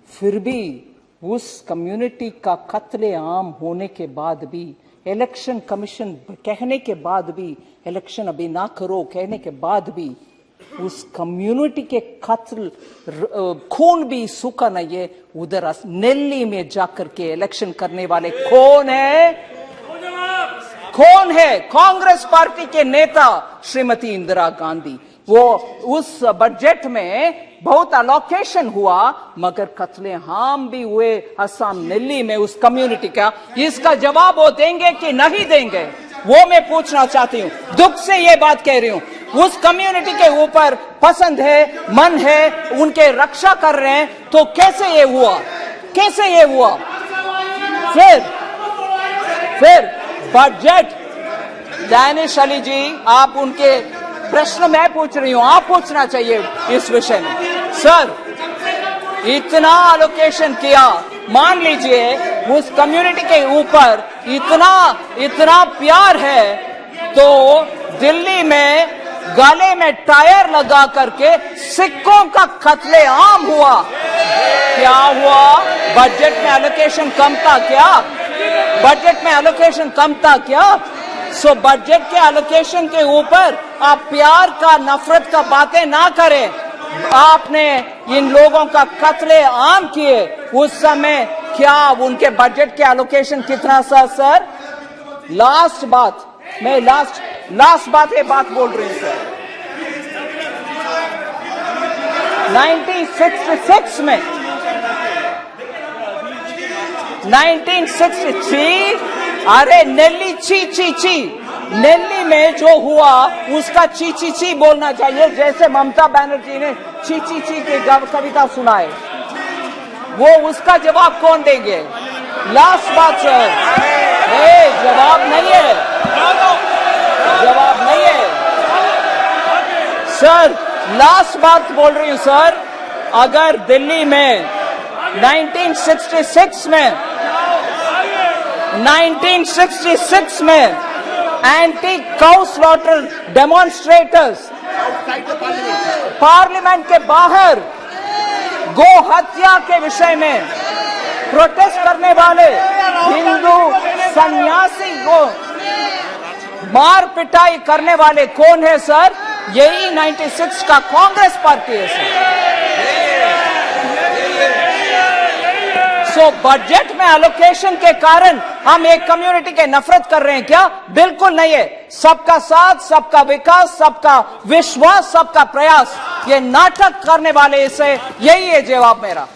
फिर भी उस कम्युनिटी का कत्लेआम होने के बाद भी, इलेक्शन कमीशन कहने के बाद भी, इलेक्शन अभी ना करो कहने के बाद भी, उस कम्युनिटी के कत्ल खून भी सूखा नहीं है। उधर नेल्ली में जाकर के इलेक्शन करने वाले कौन है? कौन है? कांग्रेस पार्टी के नेता श्रीमती इंदिरा गांधी। वो उस बजट में बहुत अलोकेशन हुआ मगर कत्लेआम भी हुए असम नेल्ली में उस कम्युनिटी का। इसका जवाब वो देंगे कि नहीं देंगे, वो मैं पूछना चाहती हूँ। दुख से ये बात कह रही हूँ, उस कम्युनिटी के ऊपर पसंद है, मन है, उनके रक्षा कर रहे हैं, तो कैसे ये हुआ? कैसे ये हुआ? फिर बजट, दानिश अली जी, आप उनके प्रश्न मैं पूछ रही हूं, आप पूछना चाहिए इस विषय में। सर, इतना एलोकेशन किया, मान लीजिए उस कम्युनिटी के ऊपर इतना प्यार है, तो दिल्ली में गले में टायर लगा करके सिखों का कत्लेआम हुआ। क्या हुआ? बजट में एलोकेशन कम था क्या? बजट में एलोकेशन कम था क्या? सो बजट के एलोकेशन के ऊपर आप प्यार का, नफरत का बातें ना करें। आपने इन लोगों का कत्लेआम किए, उस समय क्या उनके बजट के एलोकेशन कितना था सर? लास्ट बात, मैं लास्ट बात ये बात बोल रही हूं सर, 1966 में 1963, अरे नेल्ली ची नेल्ली में जो हुआ उसका ची बोलना चाहिए, जैसे ममता बनर्जी ने ची की कविता सुनाए। वो उसका जवाब कौन देंगे? लास्ट बात सर, जवाब नहीं है, जवाब नहीं है सर। लास्ट बात बोल रही हूं सर, अगर दिल्ली में 1966 में anti cow slaughter demonstrators parliament के बाहर गो हत्या के विषय में प्रोटेस्ट करने वाले हिंदू सन्यासी को मार पिटाई करने वाले कौन है सर? यही 96 का कांग्रेस पार्टी है सर। सो बजट में एलोकेशन के कारण हम एक कम्युनिटी के नफरत कर रहे हैं क्या? बिल्कुल नहीं है। सबका साथ, सबका विकास, सबका विश्वास, सबका प्रयास, ये नाटक करने वाले इसे, यही है जवाब मेरा।